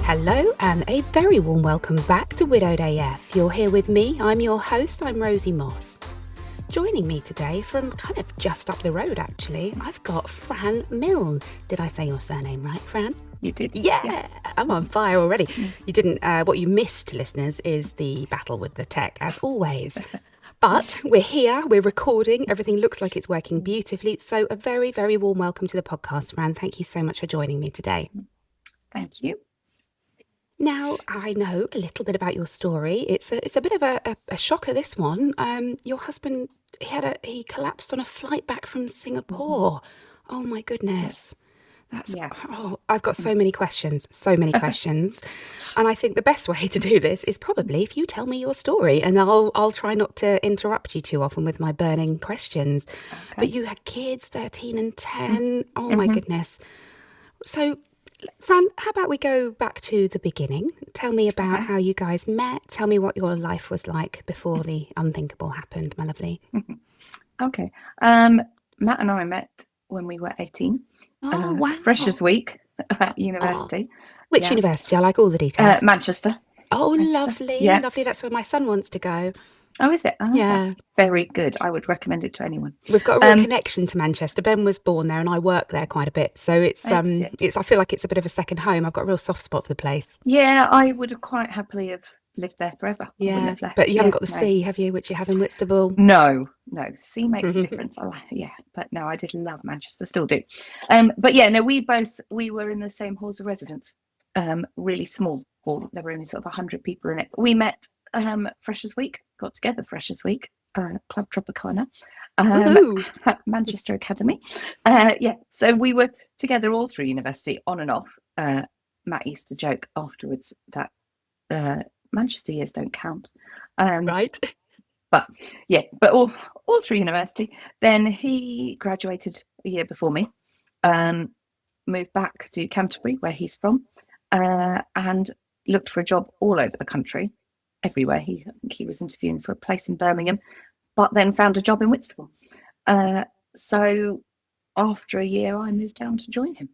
Hello and a very warm welcome back to Widowed AF. You're here with me, I'm your host, I'm Rosie Moss. Joining me today from kind of just up the road actually, I've got Fran Milne. Did I say your surname right, Fran? You did. Yeah, yes. I'm on fire already. You didn't, what you missed, listeners, is the battle with the tech, as always. But we're here, we're recording, everything looks like it's working beautifully. So a very, very warm welcome to the podcast, Fran. Thank you so much for joining me today. Thank you. Now, I know a little bit about your story. It's a bit of a shocker, this one. Your husband, he collapsed on a flight back from Singapore. Oh my goodness. I've got so many questions. And I think the best way to do this is probably if you tell me your story, and I'll try not to interrupt you too often with my burning questions. Okay. But you had kids, 13 and 10. Oh my goodness. So, Fran, how about we go back to the beginning? Tell me about how you guys met. Tell me what your life was like before the unthinkable happened, my lovely. Okay. Matt and I met when we were 18. Oh, wow. Freshers Week at university. Which university? I like all the details. Manchester. Oh, Manchester. Lovely. Yeah. Lovely. That's where my son wants to go. Oh, is it? Oh, yeah. Very good. I would recommend it to anyone. We've got a real connection to Manchester. Ben was born there and I work there quite a bit. So it's I feel like it's a bit of a second home. I've got a real soft spot for the place. Yeah, I would have quite happily have lived there forever. Yeah, but you haven't got the sea, have you, which you have in Whitstable? No. The sea makes a difference. But no, I did love Manchester, still do. But yeah, no, we were in the same halls of residence. Really small hall. There were only sort of 100 people in it. We met Freshers Week, got together Freshers Week, Club Tropicana, at Manchester Academy. So we were together all through university, on and off. Matt used to joke afterwards that Manchester years don't count. Right. But all through university. Then he graduated a year before me, moved back to Canterbury, where he's from, and looked for a job all over the country, everywhere. I think he was interviewing for a place in Birmingham, but then found a job in Whitstable. So after a year, I moved down to join him.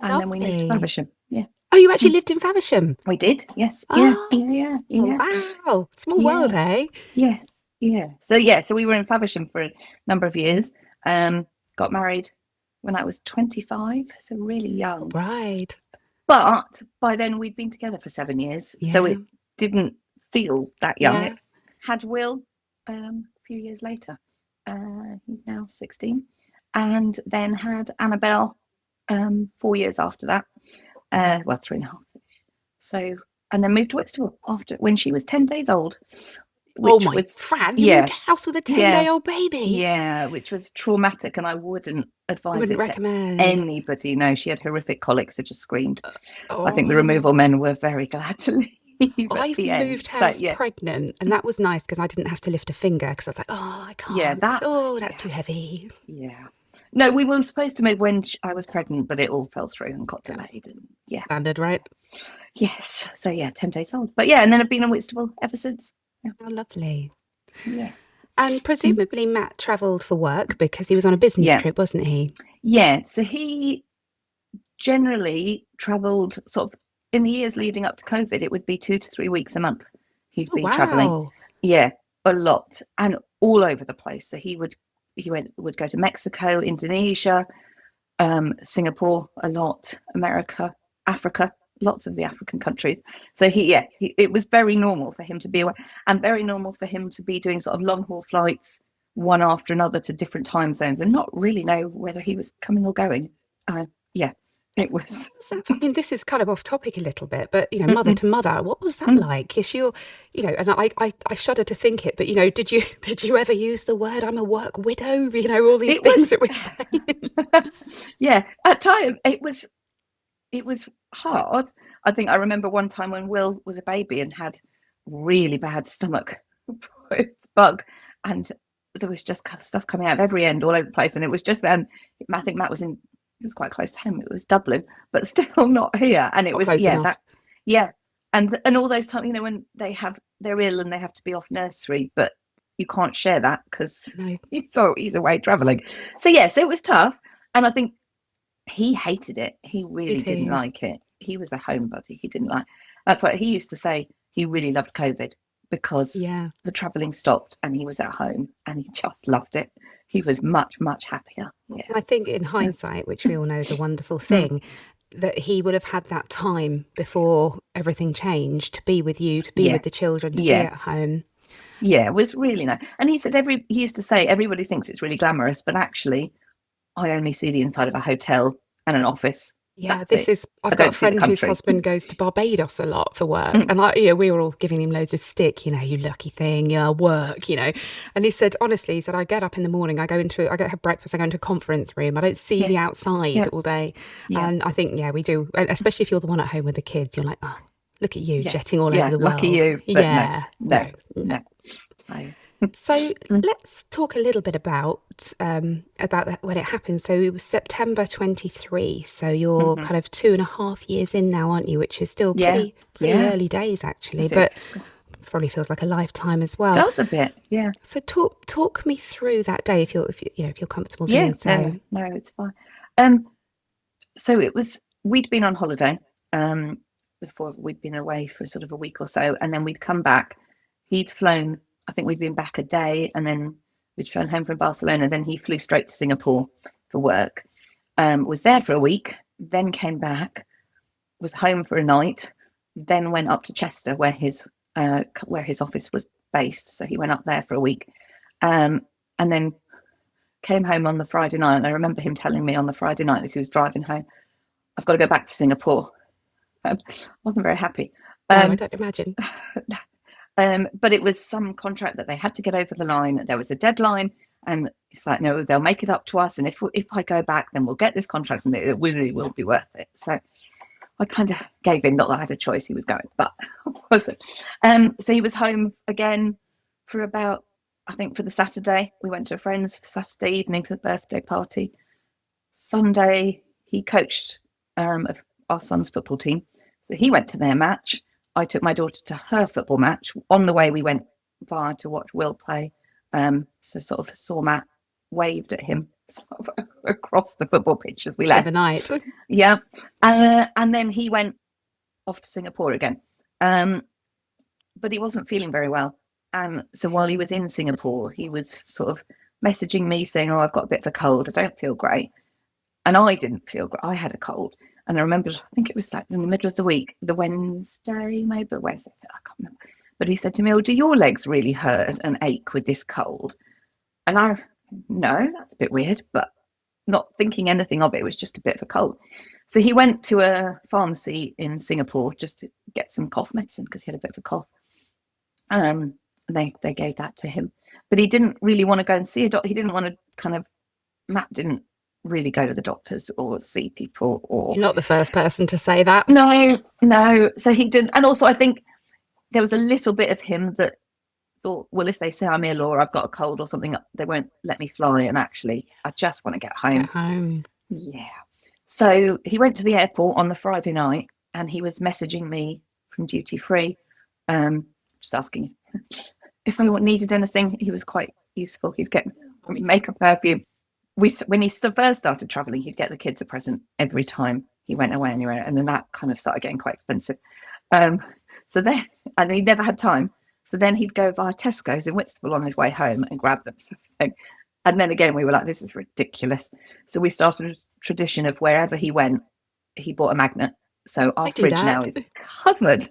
And then we moved to Faversham. Yeah. Oh, you actually lived in Faversham? We did, yes. Oh. Yeah. Oh, wow. Small world, eh? Yes. Yeah. So we were in Faversham for a number of years. Got married when I was 25, so really young. Right. But by then we'd been together for 7 years, so it didn't feel that young. Yeah. Had Will a few years later. He's now 16. And then had Annabelle 4 years after that. 3.5. So, and then moved to Whitstable when she was 10 days old. Fran, you moved house with a 10-day-old baby. Yeah, which was traumatic, and I wouldn't advise recommend to anybody. No, she had horrific colics, so just screamed. I think the removal men were very glad to leave. I've moved house pregnant, and that was nice because I didn't have to lift a finger because I was like, I can't. Yeah, that's too heavy. Yeah. No, we were supposed to move when I was pregnant, but it all fell through and got delayed. And standard, right? Yes. So 10 days old. But and then I've been in Whitstable ever since. Yeah. Oh, lovely. Yeah. And presumably Matt travelled for work because he was on a business trip, wasn't he? Yeah. So he generally travelled sort of in the years leading up to COVID. It would be 2 to 3 weeks a month. He'd be travelling. Yeah, a lot and all over the place. So he would go to Mexico, Indonesia, Singapore a lot, America, Africa. Lots of the African countries. So it was very normal for him to be away, and very normal for him to be doing sort of long haul flights one after another to different time zones and not really know whether he was coming or going. It was. I mean, this is kind of off topic a little bit, but mother to mother, what was that like? Is and I shudder to think it, but did you ever use the word "I'm a work widow"? All these things that we're saying. Yeah, at time it was hard. I think I remember one time when Will was a baby and had really bad stomach bug, and there was just stuff coming out of every end all over the place, and it was just then. I think Matt was quite close to him. It was Dublin, but still not here. And it was and all those times, when they're ill and they have to be off nursery, but you can't share that because he's away traveling. So it was tough, and I think he hated it. He really didn't like it. he was a homebody. He didn't like. That's why he used to say he really loved COVID, because the travelling stopped and he was at home and he just loved it. He was much, much happier. Yeah. I think in hindsight, which we all know is a wonderful thing, that he would have had that time before everything changed to be with you, to be with the children, to be at home. Yeah, it was really nice. And he said he used to say everybody thinks it's really glamorous, but actually I only see the inside of a hotel and an office. Yeah, I've got a friend whose husband goes to Barbados a lot for work. And we were all giving him loads of stick, you lucky thing, work, And he said, honestly, I get up in the morning, I go have breakfast, I go into a conference room. I don't see the outside all day. Yeah. And I think, we do. Especially if you're the one at home with the kids, you're like, oh, look at you jetting all over the world. Lucky you. Yeah. No. So let's talk a little bit about when it happened. So it was September 23. So you're kind of 2.5 years in now, aren't you? Which is still pretty early days, actually, but probably feels like a lifetime as well. Does a bit, yeah. So talk me through that day if you're comfortable doing so. No, it's fine. So we'd been on holiday before. We'd been away for sort of a week or so, and then we'd come back. He'd flown. I think we'd been back a day, and then we'd flown home from Barcelona. Then he flew straight to Singapore for work. Was there for a week, then came back, was home for a night, then went up to Chester where his office was based. So he went up there for a week, and then came home on the Friday night. And I remember him telling me on the Friday night as he was driving home, "I've got to go back to Singapore." I wasn't very happy. I don't imagine. But it was some contract that they had to get over the line. There was a deadline, and it's like, no, they'll make it up to us. And if I go back, then we'll get this contract, and it really will be worth it. So I kind of gave in. Not that I had a choice; he was going, but wasn't. So he was home again for about, I think, for the Saturday. We went to a friend's for Saturday evening for the birthday party. Sunday, he coached our son's football team, so he went to their match. I took my daughter to her football match. On the way, we went far to watch Will play. So sort of saw Matt, waved at him sort of across the football pitch as we left. The night. Yeah. And then he went off to Singapore again. But he wasn't feeling very well. And so while he was in Singapore, he was sort of messaging me saying, "Oh, I've got a bit of a cold. I don't feel great." And I didn't feel great. I had a cold. And I remember, I think it was like in the middle of the week, the Wednesday, maybe Wednesday, I can't remember. But he said to me, "Oh, do your legs really hurt and ache with this cold?" And no, that's a bit weird, but not thinking anything of it. It was just a bit of a cold. So he went to a pharmacy in Singapore just to get some cough medicine because he had a bit of a cough. They gave that to him, but he didn't really want to go and see a doctor. He didn't want to Matt didn't really go to the doctors or see people. Or you're not the first person to say that. No. So he didn't. And also I think there was a little bit of him that thought, well, if they say I'm ill or I've got a cold or something, they won't let me fly. And actually, I just want to get home. Yeah. So he went to the airport on the Friday night and he was messaging me from duty free, just asking if I needed anything. He was quite useful. He'd get makeup, perfume. When he first started traveling, he'd get the kids a present every time he went away anywhere, and then that kind of started getting quite expensive. And he never had time. So then he'd go via Tesco's in Whitstable on his way home and grab them something. And then again, we were like, this is ridiculous. So we started a tradition of wherever he went, he bought a magnet. So our fridge now is covered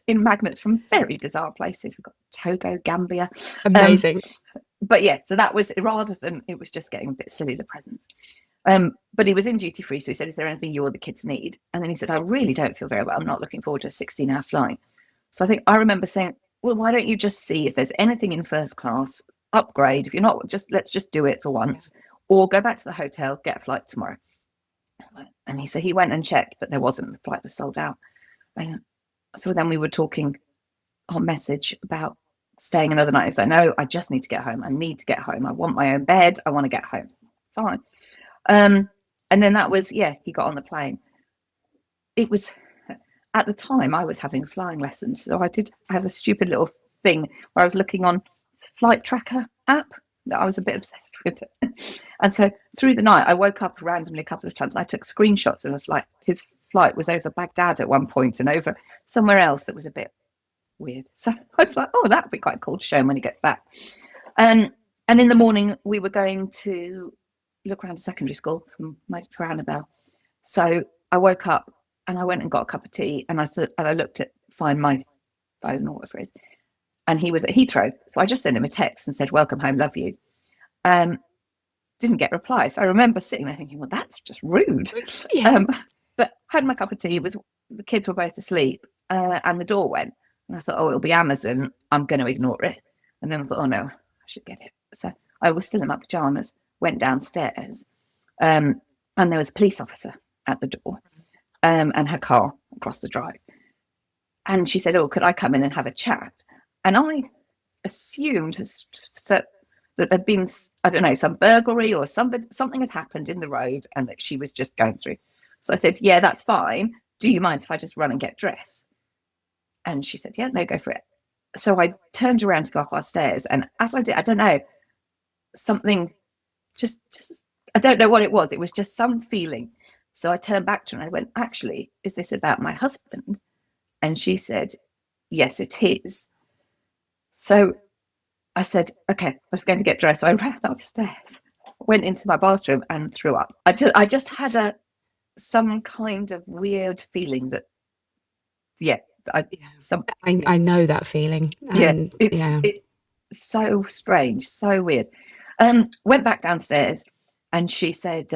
in magnets from very bizarre places. We've got Togo, Gambia. Amazing. But yeah, so that was, rather than, it was just getting a bit silly, the presents. But he was in duty free, so he said, "Is there anything you or the kids need?" And then he said, "I really don't feel very well. I'm not looking forward to a 16-hour flight." So I think I remember saying, "Well, why don't you just see if there's anything in first class, upgrade. If you're not, let's just do it for once, or go back to the hotel, get a flight tomorrow." And he went and checked, but there wasn't. The flight was sold out. So then we were talking on message about staying another night. He's like, "No, I just need to get home. I need to get home. I want my own bed. I want to get home." Fine. And then that was, he got on the plane. It was, at the time, I was having flying lessons. So I did have a stupid little thing where I was looking on flight tracker app that I was a bit obsessed with. And so through the night, I woke up randomly a couple of times. I took screenshots and it was like his flight was over Baghdad at one point and over somewhere else that was a bit weird. So I was like, oh, that would be quite cool to show him when he gets back. And in the morning, we were going to look around a secondary school for Annabelle. So I woke up and I went and got a cup of tea, and I looked at find my phone or whatever it is, and he was at Heathrow. So I just sent him a text and said, welcome home, love you. Didn't get a reply. So I remember sitting there thinking, well, that's just rude. Yeah. But had my cup of tea. The kids were both asleep, and the door went. And I thought, oh, it'll be Amazon. I'm going to ignore it. And then I thought, oh no, I should get it. So I was still in my pajamas, went downstairs, and there was a police officer at the door, and her car across the drive. And she said, oh, could I come in and have a chat? And I assumed that there'd been, I don't know, some burglary or something had happened in the road and that she was just going through. So I said, yeah, that's fine. Do you mind if I just run and get dressed? And she said, yeah, no, go for it. So I turned around to go up our stairs. And as I did, I don't know, something just I don't know what it was. It was just some feeling. So I turned back to her and I went, actually, is this about my husband? And she said, yes, it is. So I said, okay, I was going to get dressed. So I ran upstairs, went into my bathroom and threw up. I just had some kind of weird feeling that, I know that feeling. It's so strange, so weird. Went back downstairs and she said,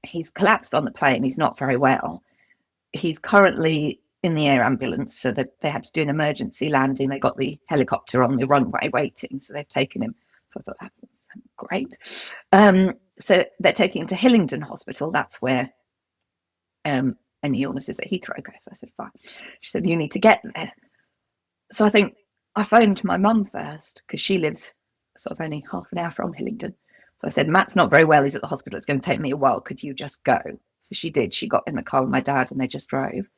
he's collapsed on the plane. He's not very well. He's currently in the air ambulance, so that they had to do an emergency landing. They got the helicopter on the runway waiting, so they've taken him. So I thought, that's great. So they're taking him to Hillingdon Hospital. That's where any illnesses at Heathrow go. So I said, fine. She said, you need to get there. So I think I phoned my mum first, because she lives sort of only half an hour from Hillingdon. So I said, Matt's not very well. He's at the hospital. It's going to take me a while. Could you just go? So she did. She got in the car with my dad and they just drove.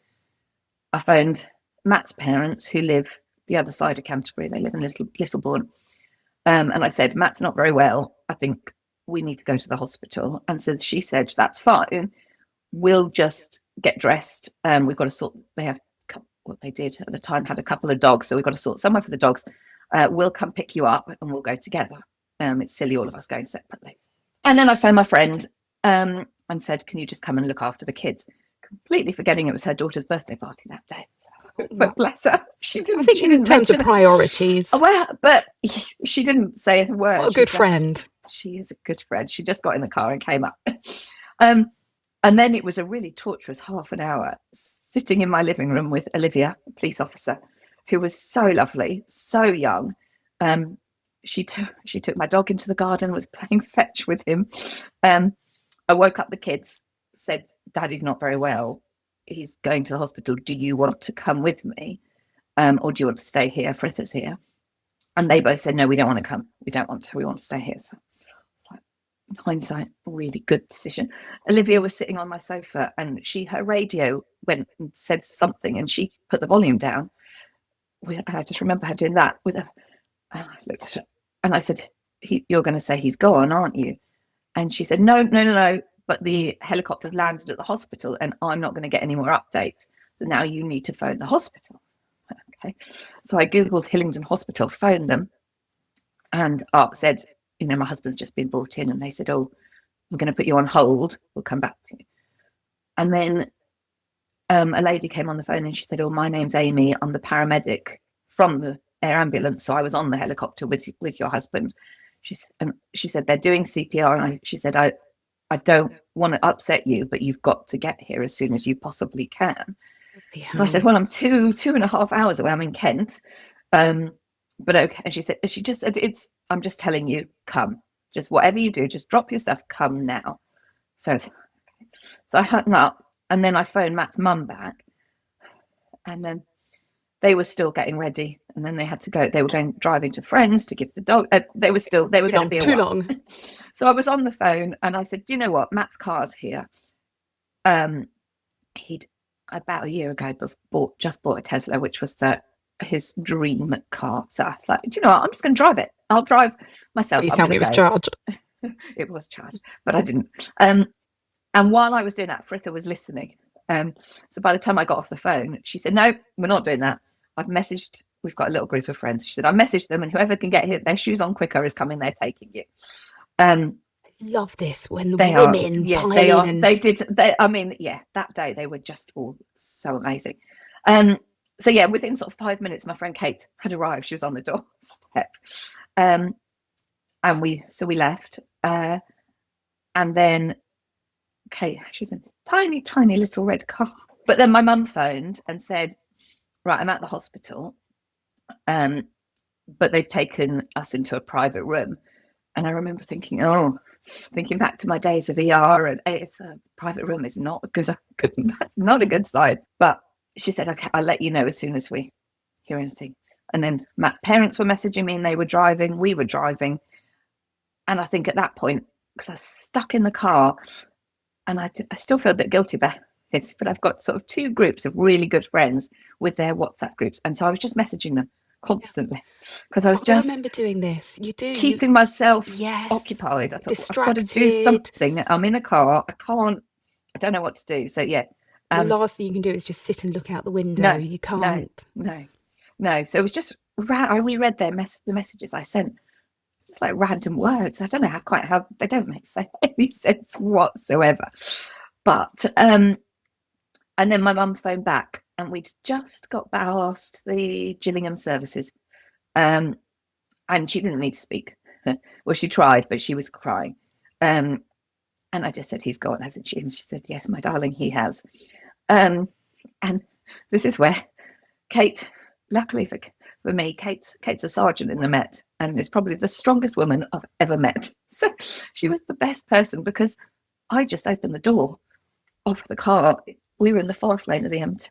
I phoned Matt's parents, who live the other side of Canterbury. They live in Littlebourne. And I said, Matt's not very well. I think we need to go to the hospital. And so she said, that's fine. We'll just get dressed. We've got to sort, they have, what they did at the time, had a couple of dogs. So we've got to sort somewhere for the dogs. We'll come pick you up and we'll go together. It's silly, all of us going separately. And then I phoned my friend and said, can you just come and look after the kids? Completely forgetting it was her daughter's birthday party that day. But bless her, she didn't. I think in terms of priorities. Well, but she didn't say a word. What a good friend. She is a good friend. She just got in the car and came up. And then it was a really torturous half an hour sitting in my living room with Olivia, a police officer, who was so lovely, so young. She took my dog into the garden, was playing fetch with him. I woke up the kids, said, Daddy's not very well. He's going to the hospital. Do you want to come with me? Or do you want to stay here? Fritha's here. And they both said, no, we don't want to come. We don't want to. We want to stay here. So, in hindsight, a really good decision. Olivia was sitting on my sofa and her radio went and said something and she put the volume down. I just remember her doing that and I looked at her and I said, you're going to say he's gone, aren't you? And she said, no. But the helicopter's landed at the hospital and I'm not going to get any more updates. So now you need to phone the hospital. Okay. So I Googled Hillingdon Hospital, phoned them, and said, my husband's just been brought in. And they said, oh, we're going to put you on hold. We'll come back to you. And then a lady came on the phone and she said, oh, my name's Amy. I'm the paramedic from the air ambulance. So I was on the helicopter with your husband. She said, they're doing CPR. And she said, I don't want to upset you, but you've got to get here as soon as you possibly can. Yeah. So I said, well, I'm 2.5 hours away. I'm in Kent. But okay. And she just said, I'm just telling you, come. Just whatever you do, just drop your stuff, come now. So I hung up and then I phoned Matt's mum back. And then they were still getting ready. And then they had to go. They were driving to friends to give the dog. They were going to be too long. So I was on the phone and I said, do you know what? Matt's car's here. He'd about a year ago just bought a Tesla, which was his dream car. So I was like, do you know what? I'm just going to drive it. I'll drive myself. Please tell me it was charged. It was charged, but I didn't. And while I was doing that, Fritha was listening. So by the time I got off the phone, she said, no, we're not doing that. I've messaged, we've got a little group of friends. She said, I messaged them, and whoever can get their shoes on quicker is coming. They're taking you. Love this when the They are, women yeah, pile they in are. and They did. I mean, yeah, that day they were just all so amazing. So yeah, within sort of 5 minutes, my friend Kate had arrived. She was on the doorstep, and we left, and then Kate, she's in a tiny, tiny little red car. But then my mum phoned and said, right, I'm at the hospital, but they've taken us into a private room. And I remember thinking back to my days of ER, and it's a private room is not a good that's not a good sign. But she said, okay, I'll let you know as soon as we hear anything. And then Matt's parents were messaging me, and we were driving. And I think at that point, because I was stuck in the car, and I still feel a bit guilty about it, but I've got sort of two groups of really good friends with their WhatsApp groups. And so I was just messaging them constantly, because I was just remember doing this. Keeping myself occupied. I thought, distracted. I've got to do something. I'm in a car. I don't know what to do. So yeah. The last thing you can do is just sit and look out the window. You can't. No. So it was just, I reread the messages I sent. Just like random words. I don't know how they don't make any sense whatsoever. But and then my mum phoned back, and we'd just got past the Gillingham services, and she didn't need to speak. Well, she tried, but she was crying, and I just said, he's gone, hasn't she? And she said, yes, my darling, he has. And this is where Kate, luckily for me, Kate's a sergeant in the Met, and is probably the strongest woman I've ever met. So she was the best person, because I just opened the door of the car. We were in the fast lane of the M2.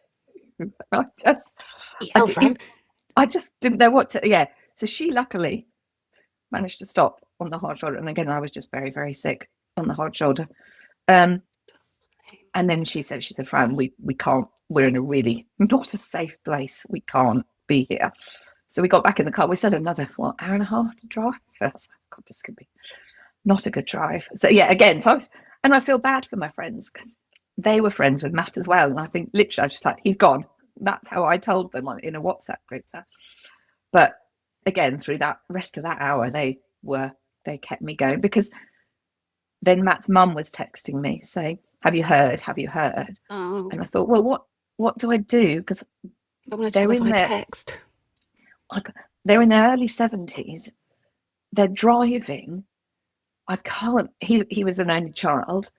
I just didn't know what to. Yeah. So she luckily managed to stop on the hard shoulder, and again, I was just very, very sick on the hard shoulder. And then she said, Fran, we can't. We're in a really not a safe place. We can't be here. So we got back in the car. We said another hour and a half to drive. I was like, God, this could be not a good drive. So yeah, again, and I feel bad for my friends, because they were friends with Matt as well. And I think literally I was just like, he's gone. That's how I told them in a WhatsApp group. But again, through that rest of that hour, they kept me going, because then Matt's mum was texting me saying, have you heard? Oh. And I thought, well, what do I do? Because they're in their text. They're in their early 70s. They're driving. I can't. He was an only child,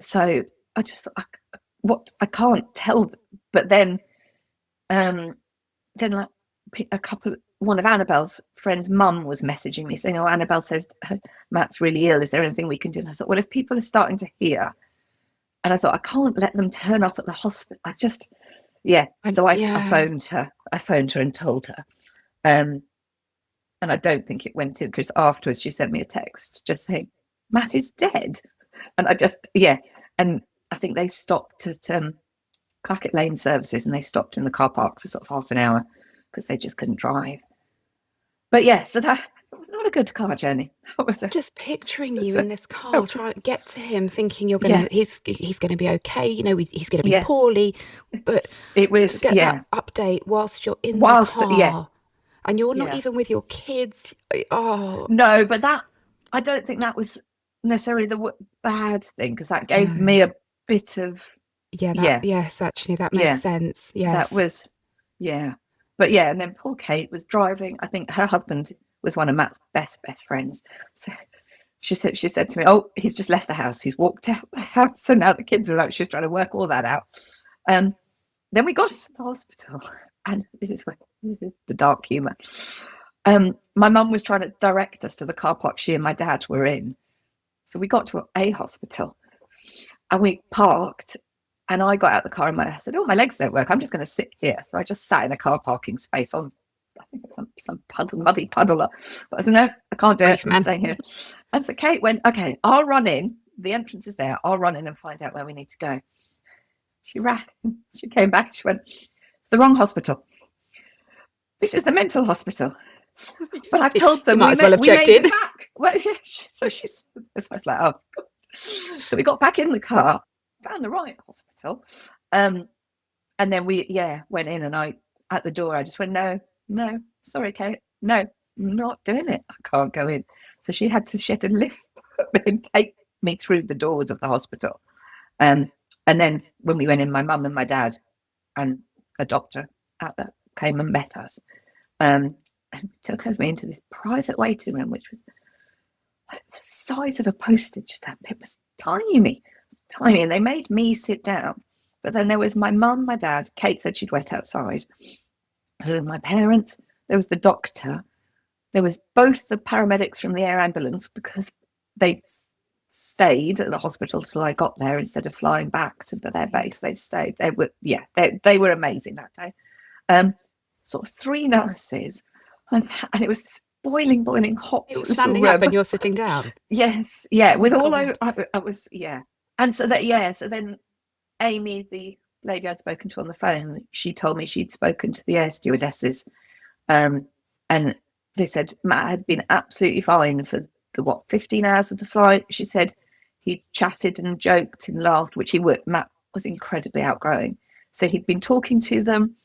so I can't tell them. But then like one of Annabelle's friends' mum was messaging me saying, oh, Annabelle says Matt's really ill. Is there anything we can do? And I thought, well, if people are starting to hear, and I thought, I can't let them turn up at the hospital. I phoned her. I phoned her and told her. And I don't think it went in, because afterwards she sent me a text just saying, Matt is dead. And and I think they stopped at Clackett Lane services, and they stopped in the car park for sort of half an hour, because they just couldn't drive. But yeah, so that was not a good car journey. Just picturing you in this car, trying to get to him, thinking he's going to be okay. He's going to be poorly, but it was that update whilst you're in the car, and you're not even with your kids. Oh no, but I don't think that was necessarily the bad thing, because that gave me a bit of yes, actually that makes sense. Yes, that was but and then poor Kate was driving. I think her husband was one of Matt's best friends. So she said to me, oh, he's just left the house. He's walked out the house. So now the kids are like, she's trying to work all that out. Then we got to the hospital, and this is the dark humour. My mum was trying to direct us to the car park she and my dad were in. So we got to a hospital, and we parked, and I got out the car, and I said, oh, my legs don't work. I'm just going to sit here. So I just sat in a car parking space on, I think it was some muddy puddler. But I said, no, I can't do it. I'm staying here. And so Kate went, okay, I'll run in. The entrance is there. I'll run in and find out where we need to go. She ran. She came back. She went, it's the wrong hospital. This is the mental hospital. But I've told them you might as well have checked in. Back. Well, so I was like, oh, God. So we got back in the car, found the right hospital. And then we went in, and I at the door I just went, no, sorry, Kate, no, I'm not doing it, I can't go in. So she had to lift and take me through the doors of the hospital. And then when we went in, my mum and my dad and a doctor came and met us, and took me into this private waiting room, which was like the size of a postage stamp. It was tiny. And they made me sit down. But then there was my mum, my dad. Kate said she'd wait outside. My parents. There was the doctor. There was both the paramedics from the air ambulance, because they stayed at the hospital till I got there instead of flying back to their base. They stayed. They were amazing that day. Sort of 3 nurses, and it was this boiling hot. It was standing up and you're sitting down. Yes, yeah. With all I was, and so then Amy, the lady I'd spoken to on the phone, she told me she'd spoken to the air stewardesses, and they said Matt had been absolutely fine for the 15 hours of the flight. She said he chatted and joked and laughed, which he would. Matt was incredibly outgoing, so he'd been talking to them.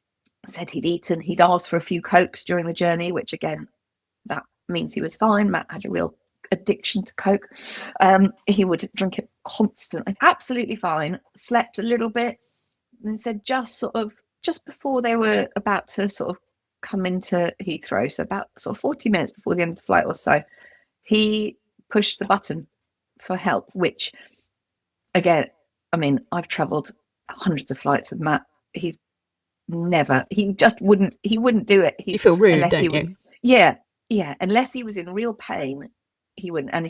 Said he'd eaten. He'd asked for a few Cokes during the journey, which again, that means he was fine. Matt had a real addiction to Coke. He would drink it constantly. Absolutely fine. Slept a little bit, and said just before they were about to sort of come into Heathrow, so about sort of 40 minutes before the end of the flight or so, he pushed the button for help, which again, I mean, I've travelled hundreds of flights with Matt. He just wouldn't do it. You feel rude, don't you? Yeah, unless he was in real pain, he wouldn't. And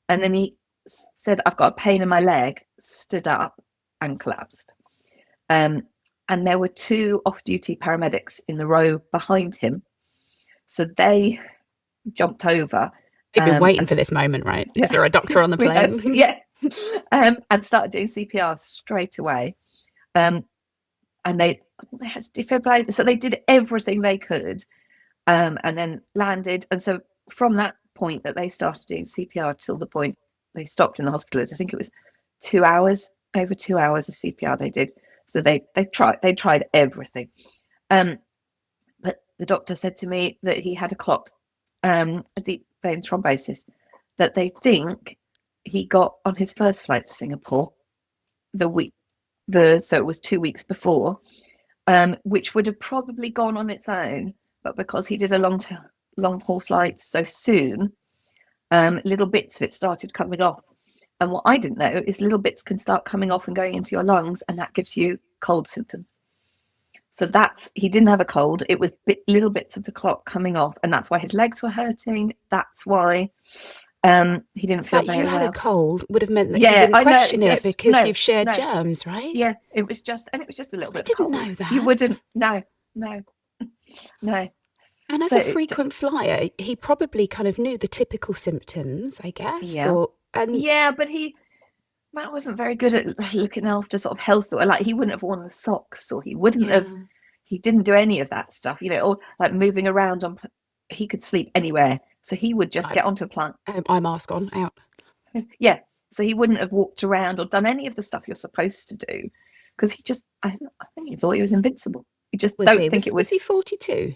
then he said, I've got a pain in my leg, stood up and collapsed. And there were 2 off-duty paramedics in the row behind him, so they jumped over. They've been waiting for this moment, right? Yeah. Is there a doctor on the plane? Yes, and started doing CPR straight away. And they had to defibrillate, so they did everything they could, and then landed. And so from that point that they started doing CPR till the point they stopped in the hospital, I think it was 2 hours, over 2 hours of CPR they did. So they tried everything. But the doctor said to me that he had a clot, a deep vein thrombosis, that they think he got on his first flight to Singapore so it was 2 weeks before, which would have probably gone on its own, but because he did a long haul flight so soon, little bits of it started coming off. And what I didn't know is little bits can start coming off and going into your lungs, and that gives you cold symptoms. So he didn't have a cold. It was little bits of the clot coming off, and that's why his legs were hurting. That's why he didn't feel very well. You had a cold would have meant that you didn't question it because you've shared germs, right? Yeah, it was just a little bit. I didn't know that. You wouldn't. No. And as a frequent flyer, he probably kind of knew the typical symptoms, I guess. Yeah. But Matt wasn't very good at looking after sort of health, or like he wouldn't have worn the socks, or he wouldn't have. He didn't do any of that stuff, or like moving around on. He could sleep anywhere, so he would just get onto a plant. Eye mask on, out. Yeah, so he wouldn't have walked around or done any of the stuff you're supposed to do, because I think he thought he was invincible. He just don't think it was. Was he 42?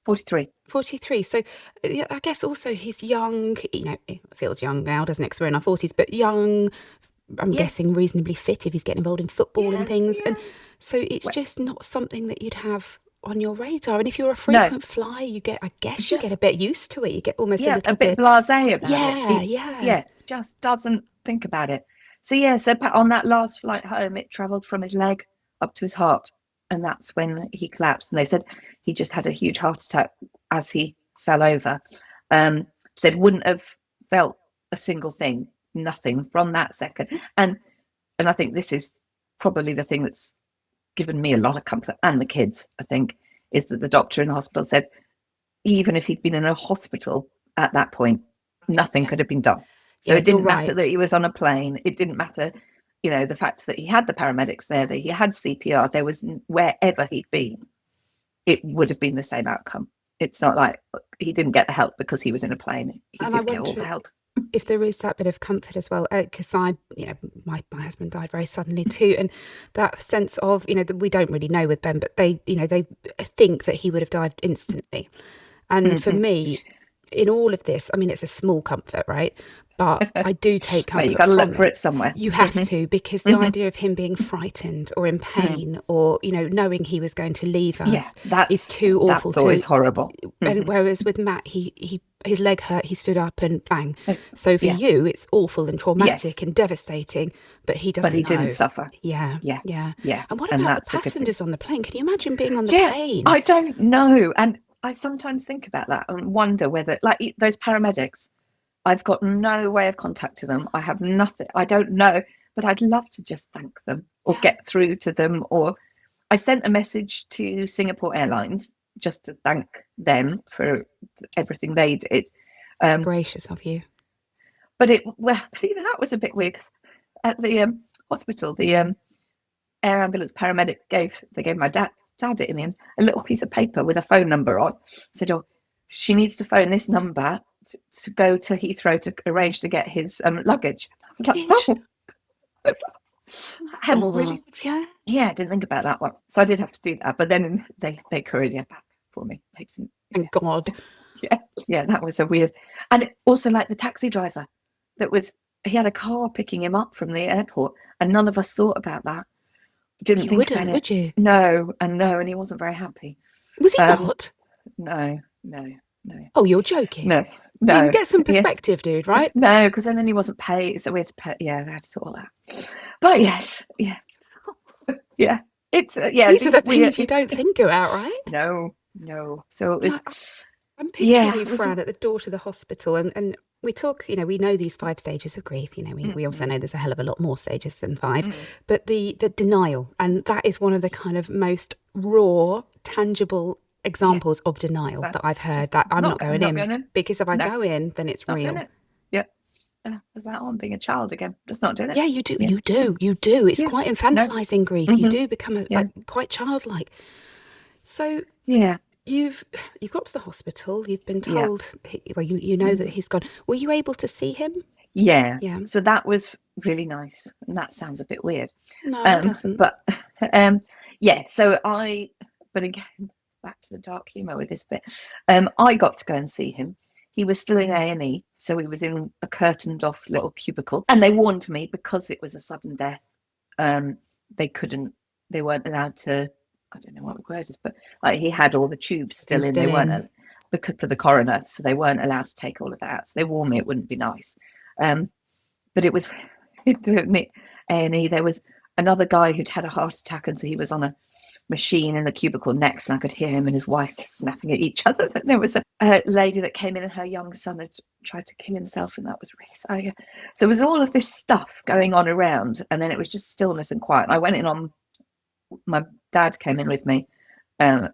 43. 43. So I guess also he's young. He feels young now, doesn't it? Because we're in our 40s, but young. I'm guessing reasonably fit if he's getting involved in football and things. And so it's just not something that you'd have on your radar. And if you're a frequent flyer, you get a bit used to it. You get almost a bit blasé about it. Yeah, just doesn't think about it. So on that last flight home, it travelled from his leg up to his heart. And that's when he collapsed. And they said he just had a huge heart attack as he fell over. Said wouldn't have felt a single thing, nothing from that second. And I think this is probably the thing that's given me a lot of comfort, and the kids, I think, is that the doctor in the hospital said even if he'd been in a hospital at that point, nothing could have been done. So it didn't matter that he was on a plane. It didn't matter, the fact that he had the paramedics there, that he had CPR, there was wherever he'd been, it would have been the same outcome. It's not like he didn't get the help because he was in a plane. He did get all the help. if there is that bit of comfort as well, because my husband died very suddenly too, and that sense of, that we don't really know with Ben, but they think that he would have died instantly. And for me, in all of this, I mean, it's a small comfort, right? But I do take But you comfort got to from look for it. it somewhere. You have to, because the idea of him being frightened or in pain or, knowing he was going to leave Yeah, us is that's too awful always to. horrible. And whereas with Matt, his leg hurt, he stood up and bang. Oh, So for yeah. you, it's awful and traumatic Yes. and devastating, but he But doesn't he know. didn't suffer. Yeah, Yeah. yeah. Yeah. And what And about the that's a good thing. passengers on the plane? Can you imagine being on the Yeah, plane? I don't know. And I sometimes think about that and wonder whether, like those paramedics, I've got no way of contacting them. I have nothing. I don't know, but I'd love to just thank them or get through to them. Or I sent a message to Singapore Airlines just to thank them for everything they did. Gracious of you. But that was a bit weird because at the hospital, the air ambulance paramedic gave my dad it in the end, a little piece of paper with a phone number on. Said, "Oh, she needs to phone this number to go to Heathrow to arrange to get his luggage." I was like, oh. I hadn't really, yeah, I didn't think about that one, so I did have to do that. But then they couriered it back for me. Thank God. Yeah, that was a weird. And also, like the taxi driver, he had a car picking him up from the airport, and none of us thought about that. Didn't think about it. Would you? No, and he wasn't very happy. Was he not? No. Oh, you're joking. No. You can get some perspective, dude, right? No, because then he wasn't paid, so we had to pay. Yeah, we had to sort all that. But yes, yeah. It's These are the things you don't think about, right? No. So it was. I'm picturing you, Fran, at the door to the hospital, and we talk. We know these 5 stages of grief. We also know there's a hell of a lot more stages than 5. But the denial, and that is one of the kind of most raw, tangible examples of denial that I've heard. That I'm not going in, because if I go in, then it's real. Yeah. That on being a child again, just not doing it. Yeah, you do. Yeah. You do. It's quite infantilizing grief. You do become quite childlike. So yeah. You've got to the hospital. You've been told. Well, you know that he's gone. Were you able to see him? Yeah. So that was really nice, and that sounds a bit weird. No, it doesn't. But yeah. So but again, back to the dark humour with this bit. I got to go and see him. He was still in A&E, so he was in a curtained off little cubicle, and they warned me because it was a sudden death. They weren't allowed to. I don't know what the word is, but like he had all the tubes still in. They weren't for the coroner, so they weren't allowed to take all of that out. So they warned me it wouldn't be nice. But it was A&E. There was another guy who'd had a heart attack, and so he was on a machine in the cubicle next, and I could hear him and his wife snapping at each other. Then there was a lady that came in, and her young son had tried to kill himself, and that was really so. So it was all of this stuff going on around, and then it was just stillness and quiet. And I went in on. My dad came in with me, and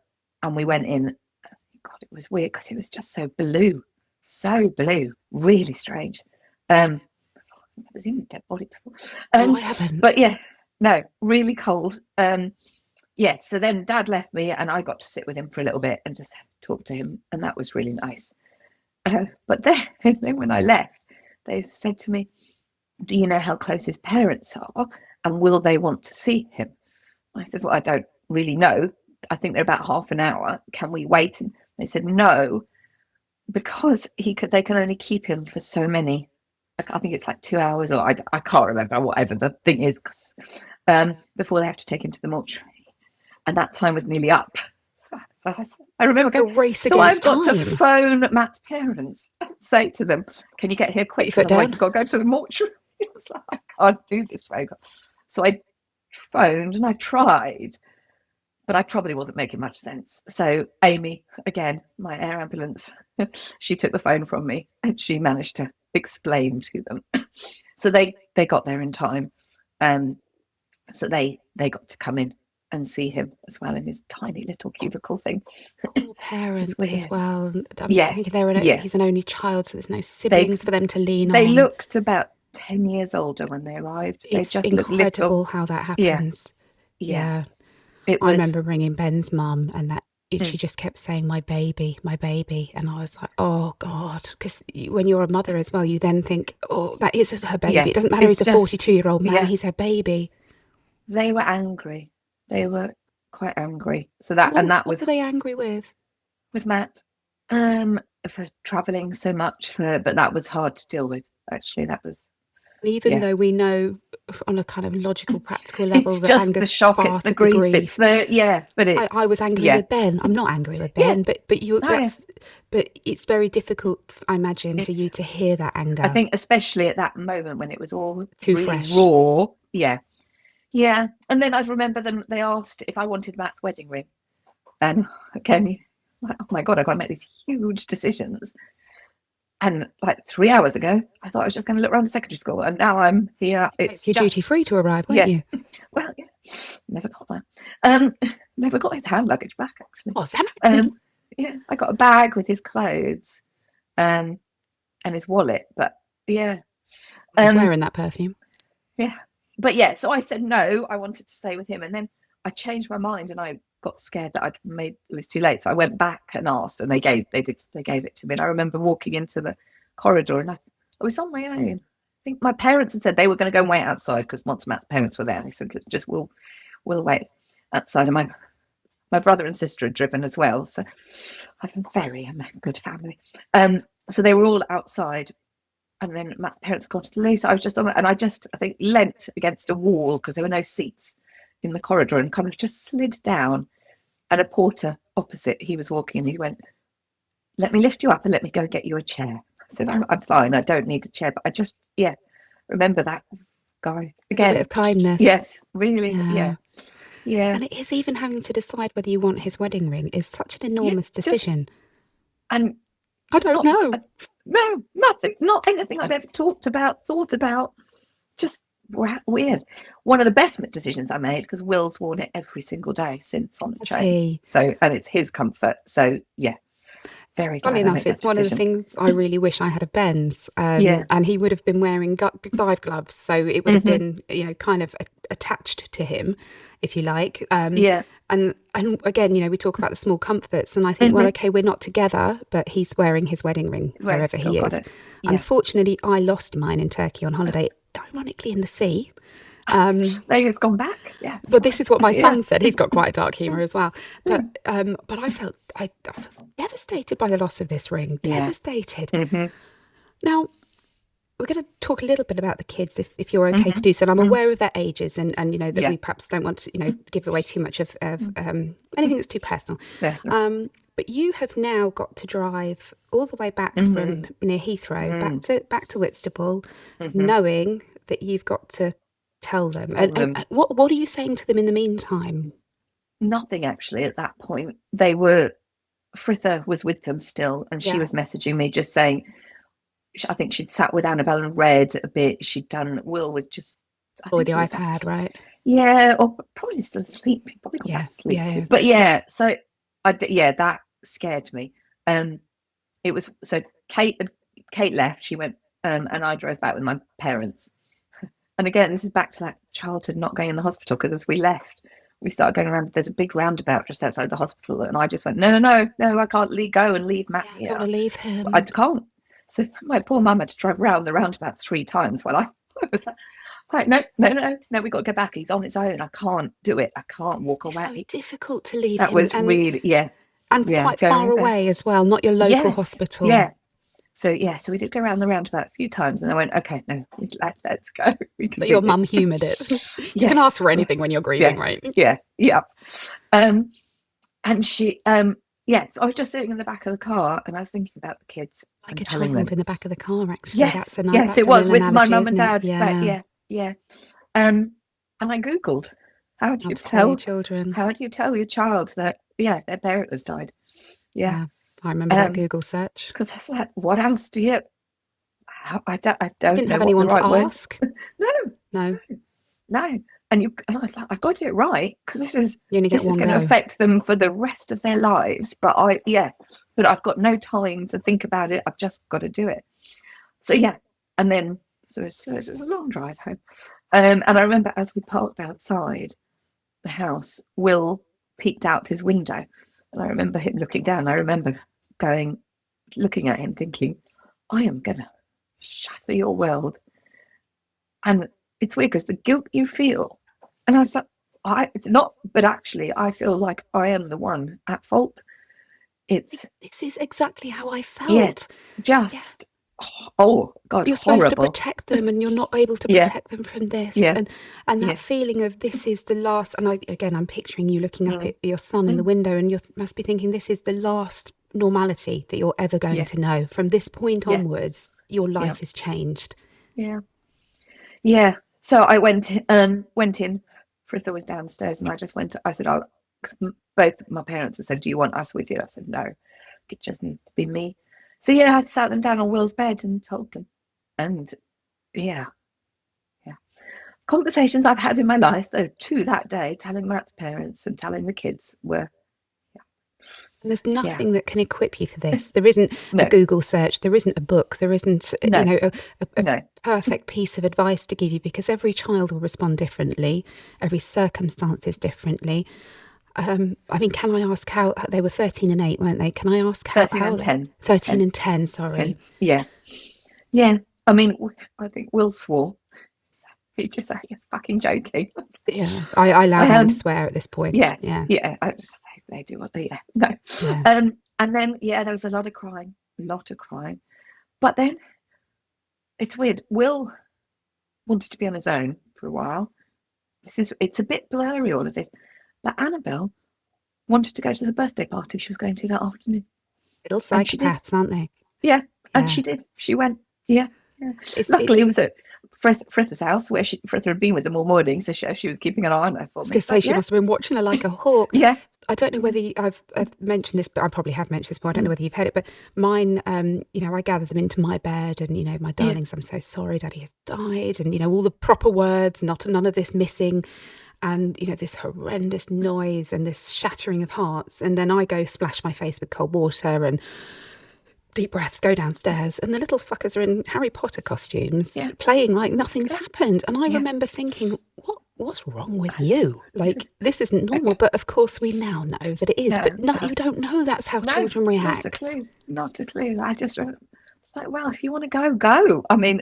we went in. God, it was weird because it was just so blue, really strange. I've never seen a dead body before. I haven't. But yeah, no, really cold. So then Dad left me, and I got to sit with him for a little bit and just talk to him, and that was really nice. But then when I left, they said to me, "Do you know how close his parents are, and will they want to see him?" I said, "Well, I don't really know. I think they're about half an hour. Can we wait?" And they said, "No, because they can only keep him for so many. I think it's like 2 hours, or I can't remember, whatever the thing is, before they have to take him to the mortuary. And that time was nearly up." So I remember going, so I've got to phone Matt's parents and say to them, "Can you get here quick? Because I've got to go to the mortuary." I was like, I can't do this, Vega. So I phoned and I tried, but I probably wasn't making much sense. So Amy, again, my air ambulance, she took the phone from me and she managed to explain to them. So they got there in time. So they got to come in and see him as well in his tiny little cubicle thing. Poor parents as well. I think he's an only child, so there's no siblings for them to lean on. They looked about 10 years older when they arrived. It's incredible how that happens. Yeah. I remember ringing Ben's mum, and that she just kept saying, my baby, my baby. And I was like, oh God. Because when you're a mother as well, you then think, oh, that is her baby. Yeah, It doesn't matter, he's a 42-year-old man, yeah. he's her baby. They were angry. They were quite angry. So that, and that was... What were they angry with? With Matt, for travelling so much, but that was hard to deal with, actually. That was... Even though we know on a kind of logical, practical level it's that just anger's the shock, far it's the to grief, grief. it's the... Yeah, but it's... I was angry with Ben. I'm not angry with Ben, but you... That's... But it's very difficult, I imagine, for you to hear that anger. I think especially at that moment when it was all too really fresh. Raw. Yeah. Yeah. And then I remember they asked if I wanted Matt's wedding ring. And again, like, oh my God, I've got to make these huge decisions. And like 3 hours ago, I thought I was just going to look around the secondary school, and now I'm here. It's you're duty free to arrive, weren't you? Well, yeah, never got that. Never got his hand luggage back, actually. Oh, damn. Yeah, I got a bag with his clothes, and his wallet. But yeah, he's wearing that perfume. Yeah, but yeah. So I said no. I wanted to stay with him, and then I changed my mind, and I got scared that it was too late. So I went back and asked, and they gave it to me. And I remember walking into the corridor, and I was on my own. I think my parents had said they were going to go and wait outside because once Matt's parents were there, they said, just we'll wait outside. And my brother and sister had driven as well, so I have a very good family. So they were all outside, and then Matt's parents got to the loo. So I was just on, and I think leant against a wall because there were no seats in the corridor, and kind of just slid down. And a porter opposite, he was walking, and he went, "Let me lift you up and let me go get you a chair." I said, "I'm fine. I don't need a chair." But I just, remember that guy again. A bit of kindness. Yes, really. Yeah. And it is, even having to decide whether you want his wedding ring is such an enormous decision. And I don't know. No, nothing. Not anything I'd ever thought about. Just weird. One of the best decisions I made, because Will's worn it every single day since on the train. So, and it's his comfort. So yeah. Very funny enough, it's one of the things I really wish I had a Ben's. And he would have been wearing dive gloves, so it would have been, kind of attached to him, if you like. And again, we talk about the small comforts, and I think, well, okay, we're not together, but he's wearing his wedding ring wherever he is. Unfortunately, I lost mine in Turkey on holiday, ironically in the sea. It's gone back. Yeah. But this is what my son said. He's got quite a dark humour as well. But I felt devastated by the loss of this ring. Devastated. Now, we're going to talk a little bit about the kids, if you're okay to do so. And I'm aware of their ages, and that we perhaps don't want to give away too much of anything that's too personal. But you have now got to drive all the way back from near Heathrow back to Whitstable, knowing that you've got to tell them. And what are you saying to them in the meantime? Nothing, actually. At that point, Fritha was with them still, and she was messaging me just saying, I think she'd sat with Annabelle and read a bit. Will was just with the iPad, right? Yeah, or probably still asleep. He probably got back to sleep. But so that scared me. It was so Kate left. She went, and I drove back with my parents. And again, this is back to that childhood not going in the hospital, because as we left, we started going around. There's a big roundabout just outside the hospital, and I just went, no, I can't go and leave Matt here. I don't want to leave him. I can't. So my poor mum had to drive around the roundabout 3 times while I was like, no, we've got to go back. He's on his own. I can't do it. I can't walk away. It's so difficult to leave him. That was really, and quite far away as well, not your local hospital. Yeah. So we did go around the roundabout a few times, and I went, okay, no, let's go. But your mum humoured it. You can ask for anything when you're grieving, right? Yeah. And she, so I was just sitting in the back of the car, and I was thinking about the kids. Like a child in the back of the car, actually. Yes, that's it was with my mum and dad. Yeah. And I Googled, how do you tell your children? How do you tell your child that, their parent has died? Yeah. I remember that Google search. Because I was like, what else do you... I don't didn't know have anyone to ask. No. And I was like, I've got to do it right, because this is going to affect them for the rest of their lives. But I've got no time to think about it. I've just got to do it. So and then so it was a long drive home. And I remember as we parked outside the house, Will peeked out his window, And I remember him looking down. I remember looking at him thinking, I am going to shatter your world. And it's weird because the guilt you feel, and I was like, it's not, but actually I feel like I am the one at fault. This is exactly how I Yeah, felt. just, oh God, You're supposed to horrible. protect them, and you're not able to Yeah, protect them from this. yeah, And that yeah. feeling of this is the last. And I'm picturing you looking up at your son in the window, and you must be thinking this is the last normality that you're ever going Yeah, to know. From this point yeah, onwards, your yeah, life is changed. yeah, yeah. So I went in. Fritha was downstairs, and I just went. I said, both my parents had said, "Do you want us with you?" I said, "No, it just needs to be me." So yeah, I sat them down on Will's bed and told them, and yeah, conversations I've had in my life, though, to that day, telling Matt's parents and telling the kids were, And there's nothing that can equip you for this. There isn't a no, Google search. There isn't a book. There isn't, no, a no. perfect piece of advice to give you, because every child will respond differently. Every circumstance is differently. I mean, can I ask how they were 13 and 8, weren't they? Can I ask 13 how and 10. 13 and 10, sorry. 10. Yeah. Yeah. I mean, I think Will swore. He just said, "You're fucking joking." Yeah, I allow him to swear at this point. Yes. Yeah. Yeah. I just, they do what they, no. Yeah. And then, yeah, there was a lot of crying. But then it's weird. Will wanted to be on his own for a while. It's a bit blurry, all of this. But Annabelle wanted to go to the birthday party she was going to that afternoon. Little And she did. psychopaths, aren't they? Yeah. And Yeah. she did. She went. Yeah. Yeah. It's Luckily, it was at Fritha's house where Fritha had been with them all morning, so she was keeping an eye on her for I was me. going to say, she must have been watching her like a hawk. Yeah. I don't know whether I've mentioned this, but I probably have mentioned this, but I don't know whether you've heard it. But mine, I gather them into my bed, and my darlings, I'm so sorry, Daddy has died, and all the proper words, none of this missing, and this horrendous noise and this shattering of hearts. And then I go splash my face with cold water and deep breaths, go downstairs, and the little fuckers are in Harry Potter costumes, playing like nothing's happened. And I remember thinking, what's wrong with you? Like, this isn't normal. But of course, we now know that it is. But you don't know that's how children react. Not a clue. I just like, well, if you want to go, go. I mean,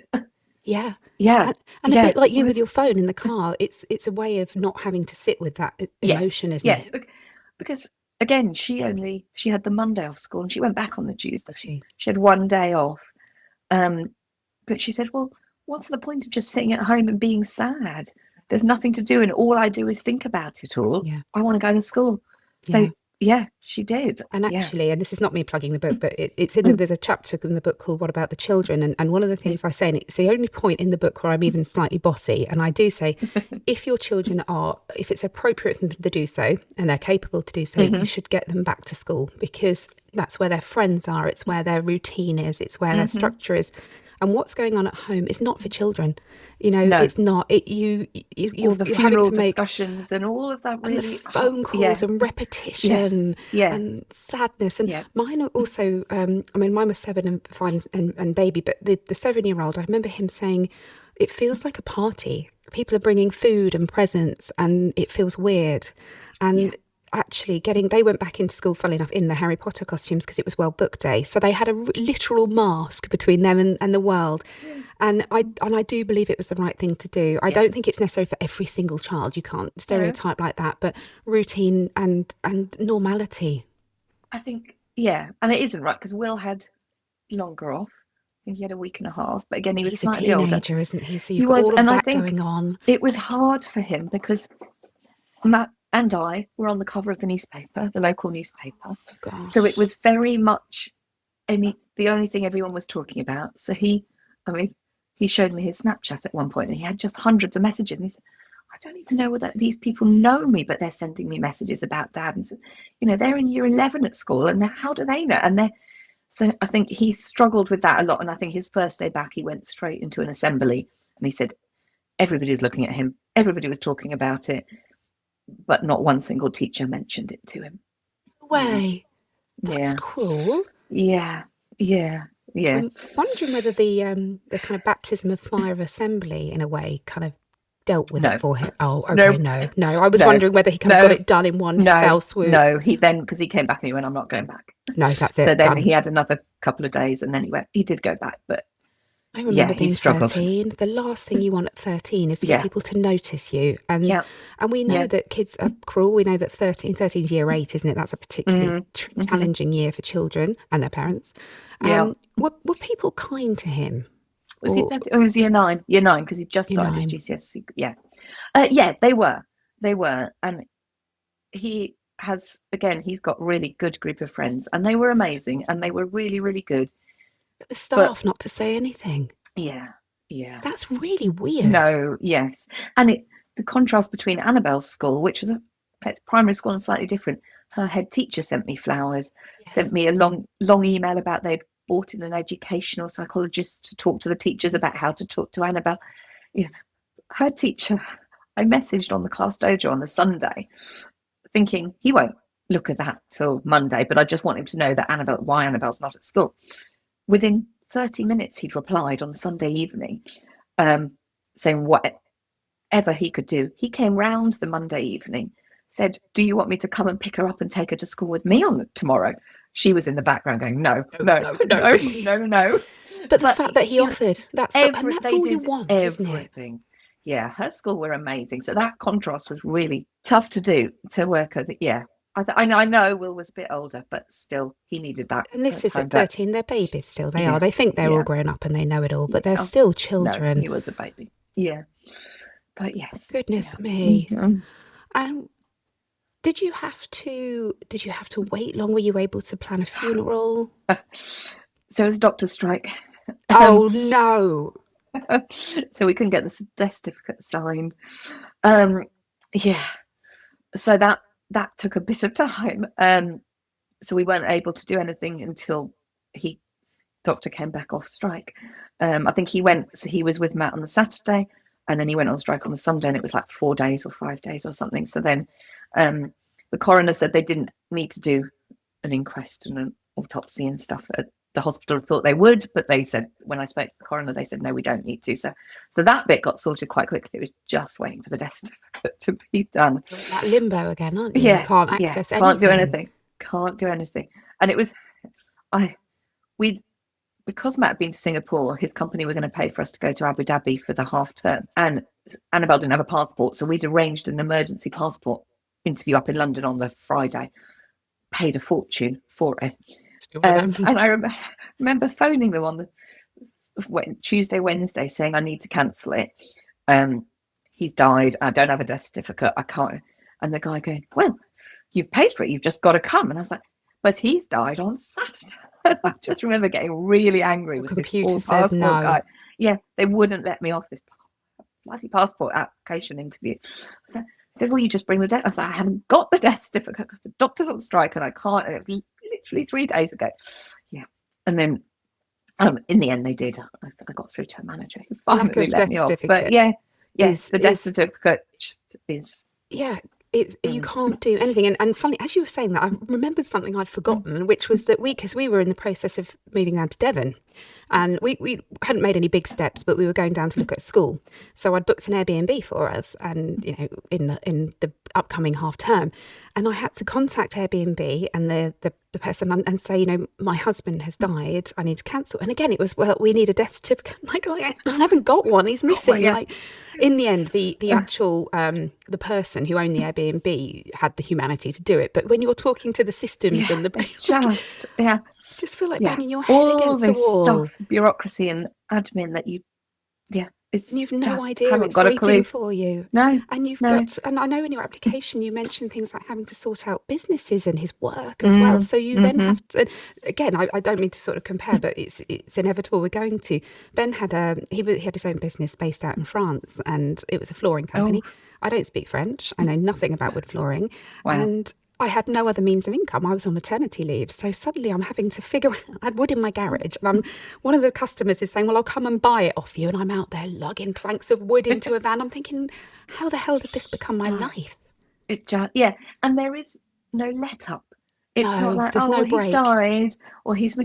yeah. And a bit like you with your phone in the car. It's a way of not having to sit with that emotion, isn't it? Because again, she had the Monday off school, and she went back on the Tuesday. She had one day off. But she said, well, what's the point of just sitting at home and being sad? There's nothing to do, and all I do is think about it all. Yeah. I want to go to school. So yeah, she did. And actually, and this is not me plugging the book, but there's a chapter in the book called What About the Children? And one of the things I say, and it's the only point in the book where I'm even slightly bossy, and I do say, if your children if it's appropriate for them to do so, and they're capable to do so, you should get them back to school, because that's where their friends are, it's where their routine is, it's where their structure is. And what's going on at home is not for children. It's not. You're having to make discussions and all of that, really, and the phone calls and repetition and sadness. And mine are also. Mine was 7 and 5 and baby, but the 7-year-old, I remember him saying, "It feels like a party. People are bringing food and presents, and it feels weird." And actually they went back into school, funnily enough, in the Harry Potter costumes, because it was World Book Day, so they had a literal mask between them and the world. And I do believe it was the right thing to do. I don't think it's necessary for every single child. You can't stereotype like that, but routine and normality, I think, and it isn't right, because Will had longer off. I think he had a week and a half, but again, he was slightly older. He's a teenager, isn't he? So you've got all of that going on. It was hard for him because Matt and I were on the cover of the newspaper, the local newspaper. Gosh. So it was very much the only thing everyone was talking about. So he showed me his Snapchat at one point, and he had just hundreds of messages. And he said, I don't even know whether these people know me, but they're sending me messages about Dad. And so, they're in year 11 at school, and how do they know? So I think he struggled with that a lot. And I think his first day back, he went straight into an assembly, and he said everybody was looking at him. Everybody was talking about it, but not one single teacher mentioned it to him. Way. That's cruel. Yeah. I'm wondering whether the kind of baptism of fire of assembly, in a way, kind of dealt with it No, for him? Oh, okay, no, no. I was no, wondering whether he kind of got no, it done in one no, fell swoop. no. He then, because he came back and he went, I'm not going back. No, that's So it, then done. he had another couple of days and then he did go back. But I yeah, remember he being struggled. 13. The last thing you want at 13 is for Yeah, people to notice you. And yeah, we know yeah. that kids are cruel. We know that 13 is year 8, isn't it? That's a particularly Mm-hmm. challenging year for children and their parents. Yeah. Were people kind to him? Was he? Or Oh, it was year 9. Year 9, because he just year started his 9? GCSE. Yeah, yeah. They were, and he has, again, he's got really good group of friends, and they were amazing, and they were really, really good. But the But staff not to say anything. yeah, yeah. That's really weird. No, yes, and the contrast between Annabelle's school, which was a primary school and slightly different. Her head teacher sent me flowers, sent Yes. me a long email about they'd brought in an educational psychologist to talk to the teachers about how to talk to Annabelle. Yeah, her teacher, I messaged on the class dojo on the Sunday, thinking he won't look at that till Monday, but I just want him to know that why Annabelle's not at school. Within 30 minutes, he'd replied on the Sunday evening, saying whatever he could do. He came round the Monday evening, said, "Do you want me to come and pick her up and take her to school with me tomorrow?" She was in the background going, "No, no, no, no, no, no." But the fact that he offered, that's they all you did want, isn't it? everything. Yeah, her school were amazing. So that contrast was really tough to do, to work with. Yeah, I know Will was a bit older, but still, he needed that And this is time. at 13, they're babies still. They are. Yeah, They think they're all yeah, grown up and they know it all, but they're yeah. still No, children. he was a baby. Yeah, but yes. Goodness Yeah. me. Mm-hmm. And did you have to wait long? Were you able to plan a funeral? So it was doctor strike. Oh no. So we couldn't get the death certificate signed. Yeah. So that took a bit of time. So we weren't able to do anything until doctor came back off strike. I think he was with Matt on the Saturday, and then he went on strike on the Sunday, and it was like 4 days or 5 days or something. So then the coroner said they didn't need to do an inquest and an autopsy and stuff. The hospital thought they would, but they said, when I spoke to the coroner, they said, no, we don't need to. So that bit got sorted quite quickly. It was just waiting for the death certificate to be done. You're in that limbo again, aren't you? Yeah. You can't access anything. Can't do anything. And it was, because Matt had been to Singapore, his company were going to pay for us to go to Abu Dhabi for the half term. And Annabelle didn't have a passport, so we'd arranged an emergency passport interview up in London on the Friday, paid a fortune for it. And I remember phoning them on the Tuesday, Wednesday, saying I need to cancel it. He's died. I don't have a death certificate. I can't. And the guy going, well, you've paid for it. You've just got to come. And I was like, but he's died on Saturday. I just remember getting really angry with this poor passport guy. Yeah, they wouldn't let me off this bloody passport application interview. I said, well, you just bring the death. I was like, I haven't got the death certificate because the doctor's on strike and I can't. And it was literally 3 days ago. Yeah. And then in the end, they did. I got through to a manager who finally let me off. But yeah, yes, the death certificate is. Yeah. You can't do anything. And funny, as you were saying that, I remembered something I'd forgotten, which was that because we were in the process of moving down to Devon, and we hadn't made any big steps, but we were going down to look at school. So I'd booked an Airbnb for us, and in the upcoming half term, and I had to contact Airbnb and the person and say, my husband has died. I need to cancel. And again, it was, well, we need a death certificate. Like, I haven't got one. He's missing. Like, in the end, the actual the person who owned the Airbnb had the humanity to do it. But when you're talking to the systems and the just feel like banging your head against the wall. Stuff, bureaucracy and admin that you've no idea it's waiting for you. No. And you've got, and I know in your application you mentioned things like having to sort out businesses and his work as well. So you then have to, again, I don't mean to sort of compare, but it's inevitable we're going to. Ben had he had his own business based out in France, and it was a flooring company. I don't speak French. I know nothing about wood flooring. Wow. And I had no other means of income. I was on maternity leave. So suddenly I'm having to figure out, I had wood in my garage, and one of the customers is saying, well, I'll come and buy it off you. And I'm out there lugging planks of wood into a van. I'm thinking, how the hell did this become my life? And there is no let up. It's not like, there's no break. He's died, or he's...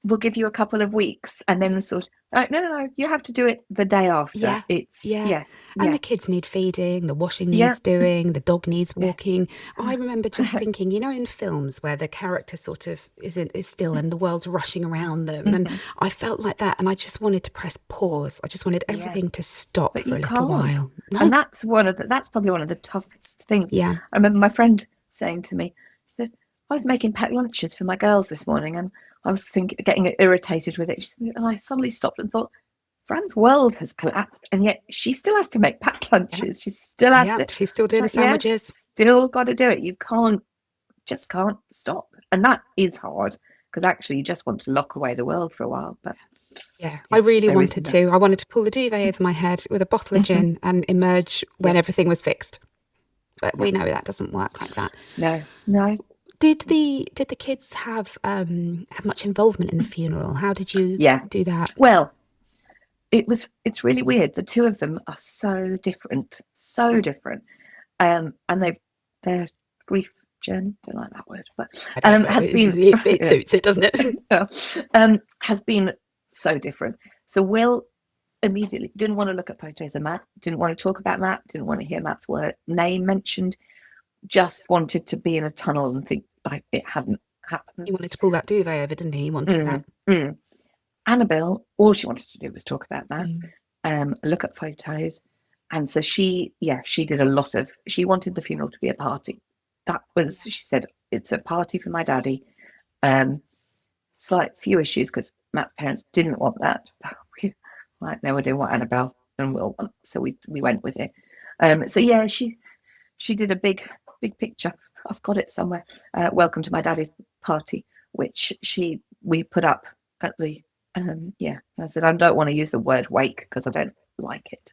we'll give you a couple of weeks, and then sort of like, no, you have to do it the day after. Yeah, It's yeah. And the kids need feeding, the washing yeah, needs doing, the dog needs yeah. walking. I remember just thinking, in films where the character sort of is still and the world's rushing around them, and I felt like that, and I just wanted to press pause. I just wanted Yeah, everything to stop but for you a little can't. while. And No, that's probably one of the toughest things. yeah. I remember my friend saying to me, she said, I was making packed lunches for my girls this morning, and I was getting irritated with it. She said, and I suddenly stopped and thought, Fran's world has collapsed, and yet she still has to make packed Yeah, lunches. She still has yeah. to. She's still doing the Like, yeah, sandwiches. still got to do it. You just can't stop, and that is hard because actually you just want to lock away the world for a while. But Yeah, I yeah, really there wanted isn't that. to. I wanted to pull the duvet over my head with a bottle of gin and emerge when Yeah, everything was fixed. But yeah. we know that doesn't work like that. No. Did the kids have much involvement in the funeral? How did you Yeah. do that? Well, it's really weird. The two of them are so different, so different. And their grief journey, don't like that word, but I don't, but has been it suits it, doesn't it? has been so different. So Will immediately didn't want to look at photos of Matt, didn't want to talk about Matt, didn't want to hear Matt's name mentioned, just wanted to be in a tunnel and think like it hadn't happened. He wanted to pull that duvet over, didn't he? He wanted that. Annabelle, all she wanted to do was talk about Matt, Mm. look at photos. And so she did a lot of, she wanted the funeral to be a party. That was, she said, it's a party for my daddy. Slight few issues because Matt's parents didn't want that. Like, no, we're doing what Annabelle and Will want. So we went with it. So yeah, she did a big picture. I've got it somewhere. Welcome to my daddy's party, which we put up at the I said I don't want to use the word wake because I don't like it.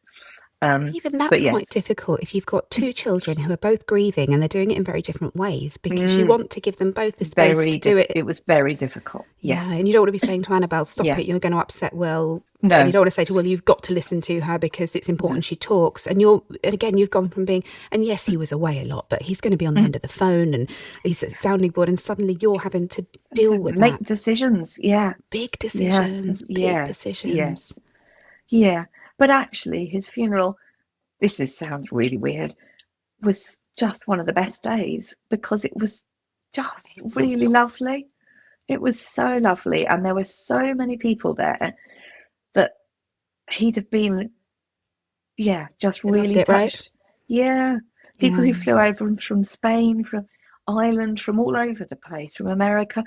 Even that's quite difficult if you've got two children who are both grieving and they're doing it in very different ways, because you want to give them both the space to do it. It was very difficult. Yeah, and you don't want to be saying to Annabelle, stop it, you're going to upset Will. No. And you don't want to say to Will, you've got to listen to her because it's important she talks. And again, you've gone from being, and yes, he was away a lot, but he's going to be on the end of the phone and he's at sounding board, and suddenly you're having to deal with make decisions. Yeah. Big decisions. Big decisions. Yes. Yeah. But actually his funeral, sounds really weird, was just one of the best days because it was just really lovely. It was so lovely, and there were so many people there that he'd have been, just really touched. Right? Yeah, people who flew over from Spain, from Ireland, from all over the place, from America,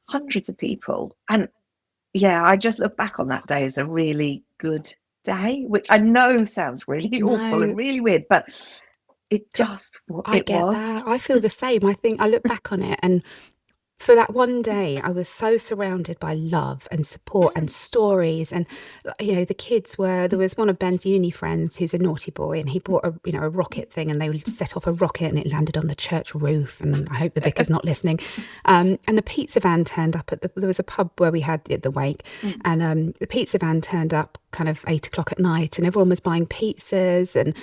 hundreds of people. And I just look back on that day as a really good day, which I know sounds really awful and really weird, but it just was. That. I feel the same. I think I look back on it, and for that one day, I was so surrounded by love and support and stories. And, the kids there was one of Ben's uni friends who's a naughty boy, and he bought a rocket thing, and they set off a rocket and it landed on the church roof. And I hope the vicar's not listening. And the pizza van turned up there was a pub where we had the wake, and the pizza van turned up kind of 8 o'clock at night, and everyone was buying pizzas, and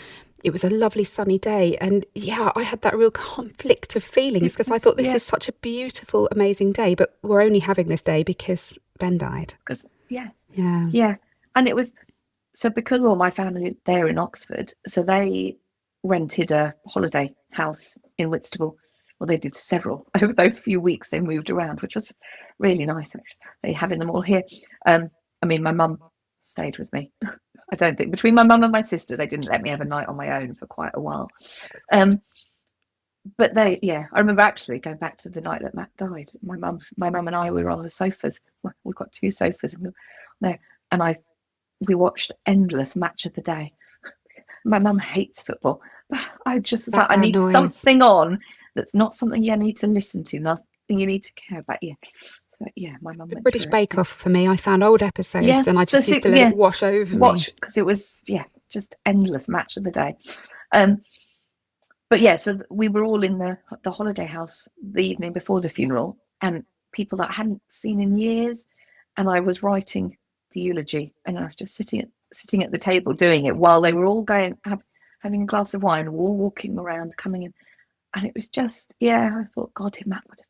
it was a lovely sunny day. And I had that real conflict of feelings because I thought this is such a beautiful, amazing day, but we're only having this day because Ben died. And it was, so because all my family there in Oxford, so they rented a holiday house in Whitstable. Well, they did several over those few weeks. They moved around, which was really nice. They having them all here. My mum stayed with me. I don't think between my mum and my sister, they didn't let me have a night on my own for quite a while. But I remember actually going back to the night that Matt died. My mum and I were on the sofas. We've got two sofas, and we watched endless Match of the Day. My mum hates football, but I just was like, I need something on that's not something you need to listen to, nothing you need to care about. My mum went British Bake Off for me. I found old episodes and I just used to let it wash over me. Because it was, just endless Match of the Day. So we were all in the holiday house the evening before the funeral, and people that I hadn't seen in years, and I was writing the eulogy, and I was just sitting at the table doing it while they were all going, having a glass of wine, all walking around, coming in. And it was just, I thought, God, Matt would have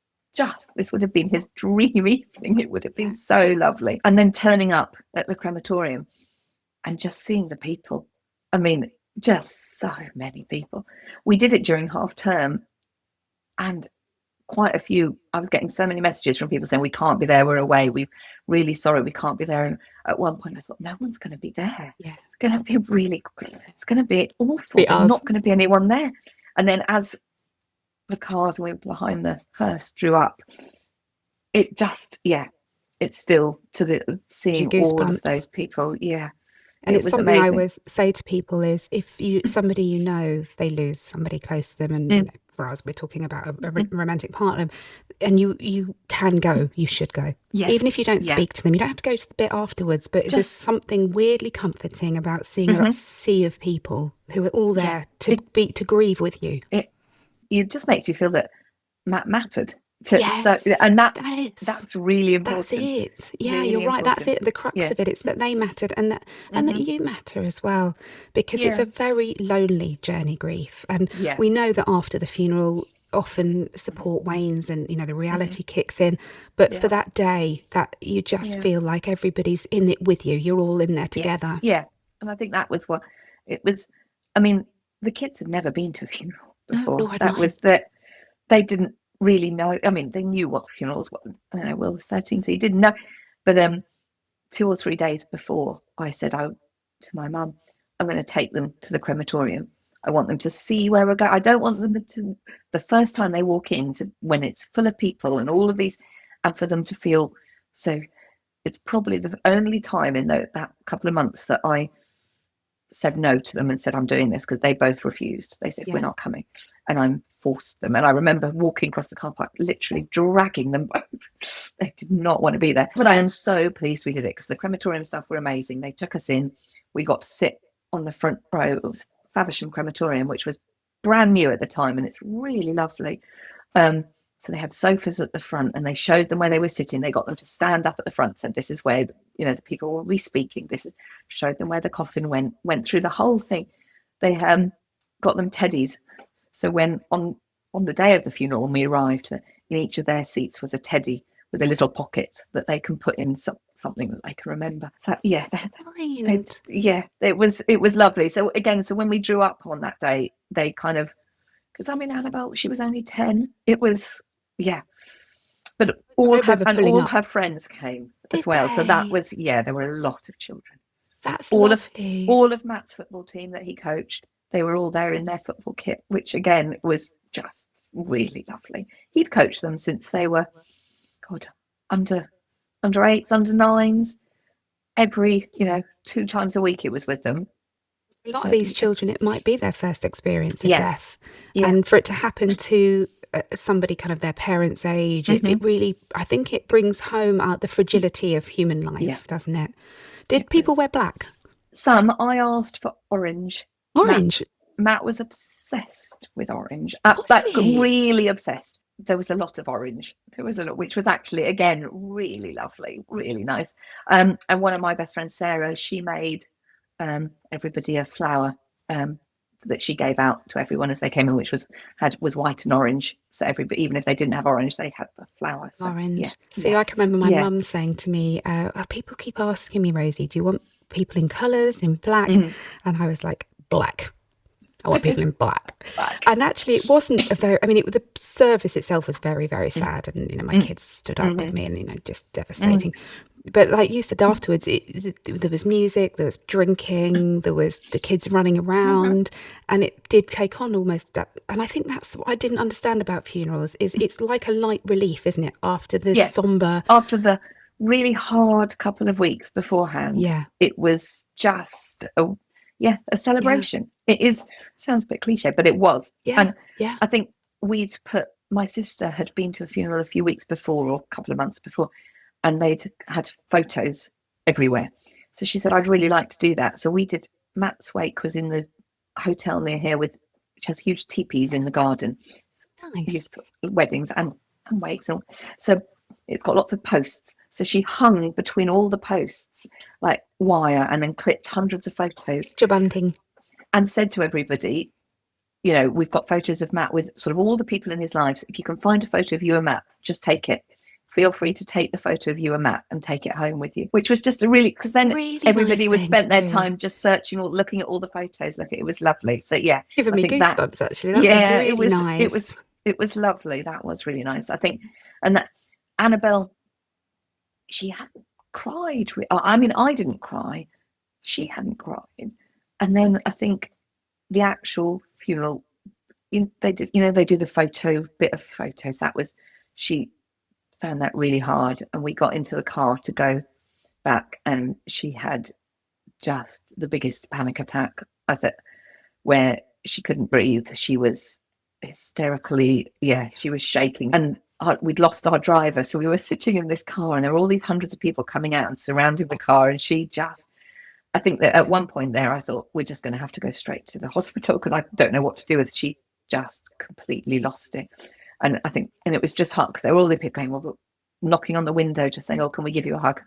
this would have been his dream evening. It would have been so lovely. And then turning up at the crematorium and just seeing the people. I mean, just so many people. We did it during half term, and quite a few, I was getting so many messages from people saying, we can't be there, we're away, we're really sorry, we can't be there. And at one point I thought, no one's going to be there. Yeah. It's going to be it's going to be awful. There's not going to be anyone there. And then as the cars went behind the hearse drew up, it just, it's still seeing all of those people. Yeah. And it's something amazing. I always say to people is, if if they lose somebody close to them, and for us, we're talking about a romantic partner, and you can go, you should go. Yes. Even if you don't speak to them, you don't have to go to the bit afterwards, but there's something weirdly comforting about seeing a sea of people who are all there to grieve with you. It just makes you feel that Matt mattered. That's really important. That's it. Yeah, really you're right. That's it. The crux of it. It's that they mattered, and that you matter as well, because it's a very lonely journey, grief. And we know that after the funeral, often support wanes, and the reality kicks in. But for that day, that you just feel like everybody's in it with you. You're all in there together. Yeah, and I think that was what it was. I mean, the kids had never been to a funeral before. No, that was that they didn't really know. I mean, they knew what funerals were. I don't know, Will was 13, so he didn't know. But 2 or 3 days before, I said to my mum, I'm going to take them to the crematorium. I want them to see where we're going. I don't want them to, the first time they walk in, when it's full of people and all of these, and for them to feel. So it's probably the only time in that couple of months that I said no to them and said, I'm doing this, because they both refused. They said, we're not coming. And I forced them. And I remember walking across the car park, literally dragging them both. They did not want to be there. But I am so pleased we did it, because the crematorium staff were amazing. They took us in. We got to sit on the front row. It was Faversham Crematorium, which was brand new at the time, and it's really lovely. So they had sofas at the front, and they showed them where they were sitting. They got them to stand up at the front, said, this is where the people will be speaking. Showed them where the coffin went through the whole thing. They got them teddies. So when on the day of the funeral, when we arrived, in each of their seats was a teddy with a little pocket that they can put in something that they can remember. So it was lovely. So again, when we drew up on that day, they kind of, because Annabelle, she was only 10. It was but all her friends came as well. So that was there were a lot of children. That's lovely. All of Matt's football team that he coached, they were all there in their football kit, which again was just really lovely. He'd coached them since they were under 8s, under 9s. Every 2 times a week it was with them. A lot of these children, it might be their first experience of death, and for it to happen to somebody kind of their parents' age, it really, I think it brings home the fragility of human life, doesn't it? Did people wear black? Some. I asked for orange. Orange? Matt was obsessed with orange. Really obsessed. There was a lot of orange. There was a lot, which was actually, again, really lovely, really nice. And one of my best friends, Sarah, she made everybody a flower that she gave out to everyone as they came in, which was white and orange. So everybody, even if they didn't have orange, they had the flower. So, orange. Yeah. See, I can remember my mum saying to me, people keep asking me, Rosie, do you want people in colours, in black? And I was like, black. I want people in black. And actually it wasn't the service itself was very, very sad. And, my kids stood up with me, and, just devastating. But like you said, afterwards, there was music, there was drinking, there was the kids running around, and it did take on almost that. And I think that's what I didn't understand about funerals, is it's like a light relief, isn't it? After the sombre. After the really hard couple of weeks beforehand, it was just a celebration. It sounds a bit cliche, but it was. I think my sister had been to a funeral a few weeks before, or a couple of months before, and they'd had photos everywhere. So she said, I'd really like to do that. So we did. Matt's wake was in the hotel near here, which has huge teepees in the garden. Nice. Used for weddings and wakes. So it's got lots of posts. So she hung between all the posts like wire, and then clipped hundreds of photos. Bunting. And said to everybody, you know, we've got photos of Matt with sort of all the people in his lives. If you can find a photo of you and Matt, just take it. Feel free to take the photo of you and Matt and take it home with you, which was just a really, because then really everybody nice was spent their do. time just searching or looking at all the photos. Look, it was lovely. So yeah, It's giving I me think goosebumps, actually. That's yeah, really nice. it was lovely. That was really nice. I think, and that Annabelle, she hadn't cried. I mean, I didn't cry. She hadn't cried. And then I think the actual funeral, they did, you know, they do the bit of photos. That was, she found that really hard. And we got into the car to go back, and she had just the biggest panic attack. I thought, where she couldn't breathe. She was hysterically, yeah, she was shaking. And we'd lost our driver. So we were sitting in this car, and there were all these hundreds of people coming out and surrounding the car. And she just, I think that at one point there, I thought, we're just going to have to go straight to the hospital because I don't know what to do with it. She just completely lost it. And I think, and it was just hard because there were all the people going, well, knocking on the window, just saying, oh, can we give you a hug?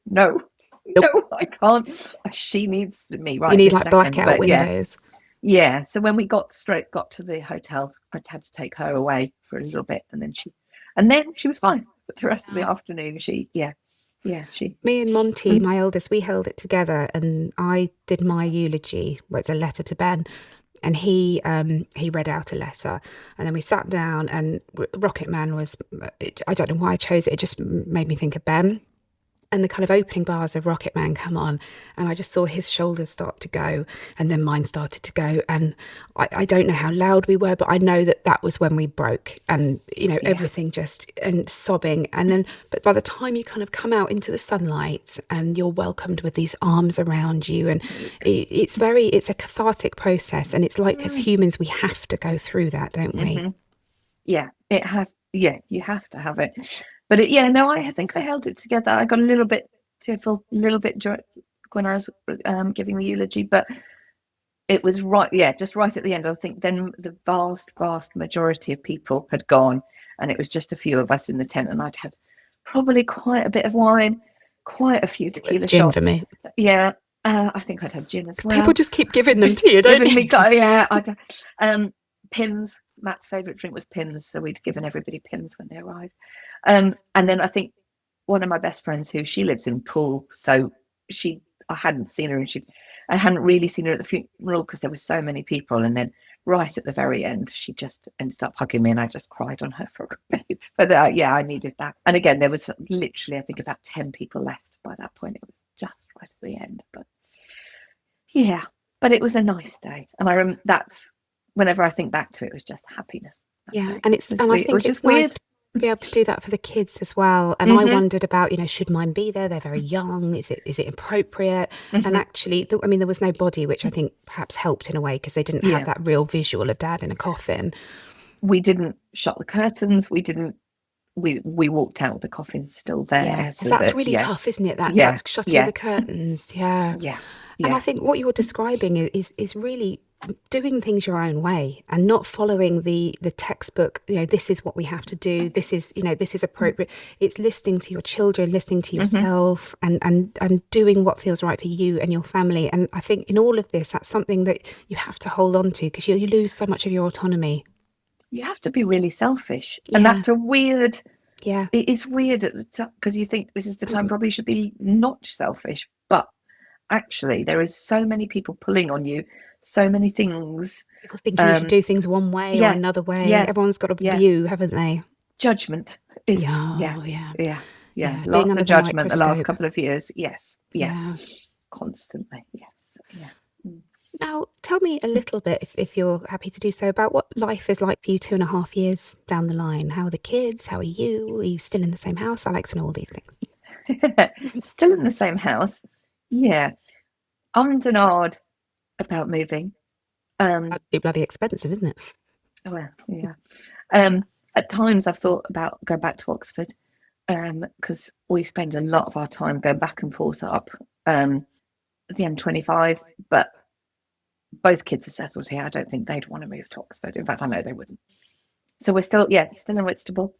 No, no, I can't. She needs me right. You need this like second. blackout But windows. yeah. So when we got to the hotel, I had to take her away for a little bit, and then she was fine. But the rest of the afternoon, Me and Monty, my eldest, we held it together, and I did my eulogy, where it's a letter to Ben, and he read out a letter, and then we sat down, and Rocket Man was, I don't know why I chose it, it just made me think of Ben. And the kind of opening bars of Rocket Man come on, and I just saw his shoulders start to go, and then mine started to go. And I don't know how loud we were, but I know that was when we broke, and, you know, everything just, and sobbing. And then, but by the time you kind of come out into the sunlight and you're welcomed with these arms around you, and it's a cathartic process. And it's like, as humans, we have to go through that, don't we? Yeah, it has. Yeah, you have to have it. But I think I held it together. I got a little bit tearful, a little bit when I was giving the eulogy, but it was right. Yeah, just right at the end. I think then the vast majority of people had gone, and it was just a few of us in the tent. And I'd had probably quite a bit of wine, quite a few tequila shots. For me. Yeah, I think I'd had gin as well. People just keep giving them to you, don't they? Yeah, Pims. Matt's favourite drink was Pims, so we'd given everybody Pims when they arrived. And then I think one of my best friends, she lives in Poole, so I hadn't seen her, and I hadn't really seen her at the funeral because there were so many people. And then right at the very end, she just ended up hugging me, and I just cried on her for a bit. But I needed that. And again, there was literally, I think, about 10 people left by that point. It was just right at the end. But yeah, but it was a nice day, and that's. Whenever I think back to it, it was just happiness. Yeah, and I think it's nice to be able to do that for the kids as well. And I wondered about, should mine be there? They're very young. Is it appropriate? And actually, there was no body, which I think perhaps helped in a way, because they didn't have that real visual of Dad in a coffin. We didn't shut the curtains. We didn't. We walked out with the coffin still there. Yeah, so that's really tough, isn't it? That's shutting the curtains. Yeah. And I think what you're describing is really doing things your own way, and not following the textbook, this is what we have to do, this is appropriate. It's listening to your children, listening to yourself, and doing what feels right for you and your family. And I think in all of this, that's something that you have to hold on to, because you lose so much of your autonomy. You have to be really selfish, and that's a weird. Yeah, it is weird at the time, because you think this is the time probably should be not selfish, but actually there is so many people pulling on you, so many things. People thinking you should do things one way or another way. Everyone's got a view, haven't they? Judgment is lots of judgment the last couple of years. Yes, constantly. Yes. Now, tell me a little bit, if you're happy to do so, about what life is like for you 2.5 years down the line. How are the kids? How are you? Are you still in the same house? I like to know all these things. Still in the same house. Yeah. Ummed and ahed about moving. That'd be bloody expensive, isn't it? Well, yeah. At times I've thought about going back to Oxford, because we spend a lot of our time going back and forth up the M25, but both kids are settled here. I don't think they'd want to move to Oxford. In fact, I know they wouldn't. So we're still in Whitstable.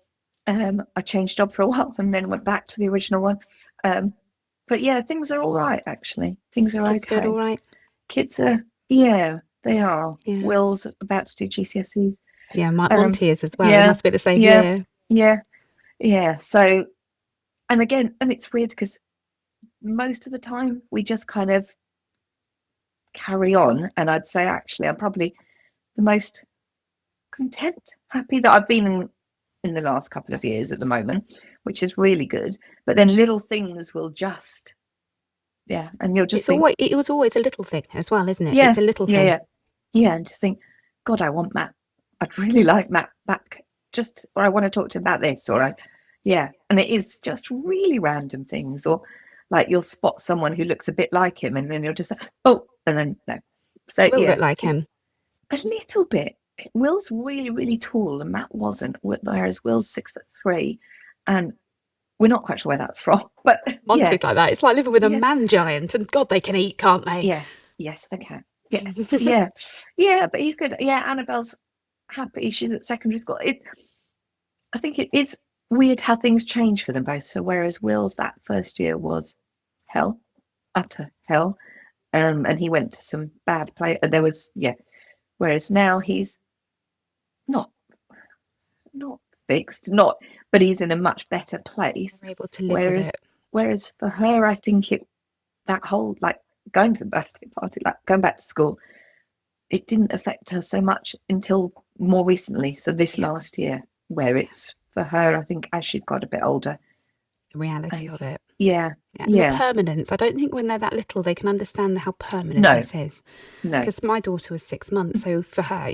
I changed job for a while and then went back to the original one. But things are all right, actually. Things are kids okay. Kids all right? Kids are, They are. Yeah. Will's about to do GCSEs. Yeah, Monty is as well. It Yeah, must be the same yeah, year. yeah. So, and again, and it's weird because most of the time we just kind of carry on. And I'd say actually I'm probably the most content, happy that I've been in the last couple of years at the moment, which is really good. But then little things will just, and you'll just think, It was always a little thing as well, isn't it? yeah, It's a little yeah, thing. and just think, God, I want Matt. I'd really like Matt back, or I want to talk to him about this, and it is just really random things, or like you'll spot someone who looks a bit like him, and then you'll just say, oh, and then no. So It's a little bit like him. A little bit. Will's really, really tall, and Matt wasn't. Whereas Will's 6'3", and we're not quite sure where that's from. But Monty's like that. It's like living with a man giant, and God, they can eat, can't they? Yeah. Yes, they can. Yes. Yeah. But he's good. Yeah. Annabelle's happy. She's at secondary school. I think it is weird how things change for them both. So whereas Will, that first year was hell, utter hell, and he went to some bad play. There was Whereas now he's not fixed, but he's in a much better place. We're able to live with it. Whereas for her, I think that whole like going to the birthday party, like going back to school, it didn't affect her so much until more recently. So this last year, where it's for her, I think as she's got a bit older, the reality of it. Yeah. The permanence. I don't think when they're that little they can understand how permanent this is. No. Because my daughter was 6 months, so for her,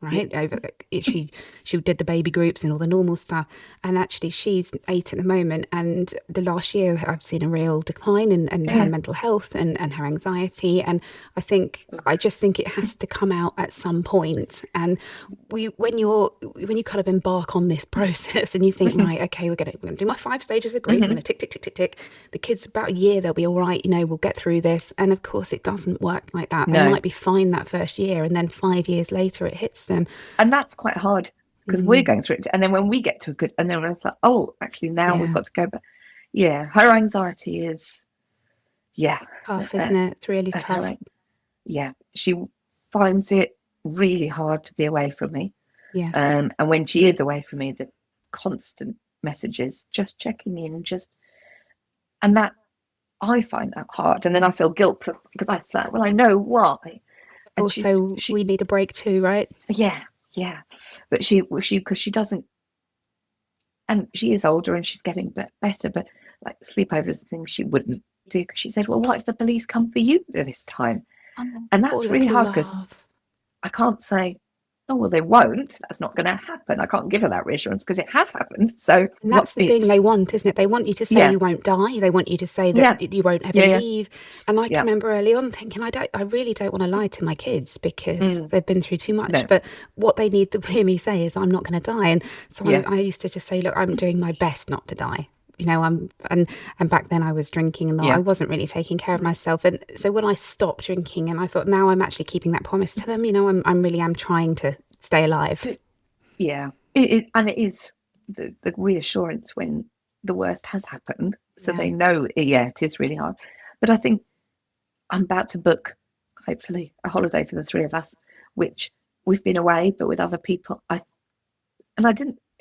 right? She did the baby groups and all the normal stuff, and actually she's 8 at the moment, and the last year I've seen a real decline in her mental health and her anxiety, and I just think it has to come out at some point. And when you kind of embark on this process and you think, right, okay, we're gonna do my 5 stages of grief, we're gonna tick tick tick tick tick, the kids about a year, they'll be all right, we'll get through this. And of course it doesn't work like that. They might be fine that first year, and then 5 years later it hits them, and that's quite hard because we're going through it, and then when we get to a good, and then we're like, oh, actually now we've got to go back. Her anxiety is tough, isn't it? It's really tough. She finds it really hard to be away from me. Yes. And when she is away from me, the constant messages, just checking in, and that I find that hard, and then I feel guilt because I say, well, I know why. And also, we need a break too, right? Yeah. But because she doesn't, and she is older and she's getting better, but like sleepovers and things she wouldn't do, because she said, well, what if the police come for you this time? And that's really hard because I can't say, oh, well, they won't. That's not going to happen. I can't give her that reassurance because it has happened. So and that's the thing they want, isn't it? They want you to say you won't die. They want you to say that you won't ever leave. And I can remember early on thinking, I really don't want to lie to my kids because they've been through too much. But what they need to hear me say is I'm not going to die. And so I used to just say, look, I'm doing my best not to die. And back then I was drinking a lot. I wasn't really taking care of myself. And so when I stopped drinking, and I thought, now I'm actually keeping that promise to them, I'm trying to stay alive. Yeah. It is the reassurance when the worst has happened. So they know, it is really hard. But I think I'm about to book, hopefully, a holiday for the 3 of us, which we've been away, but with other people.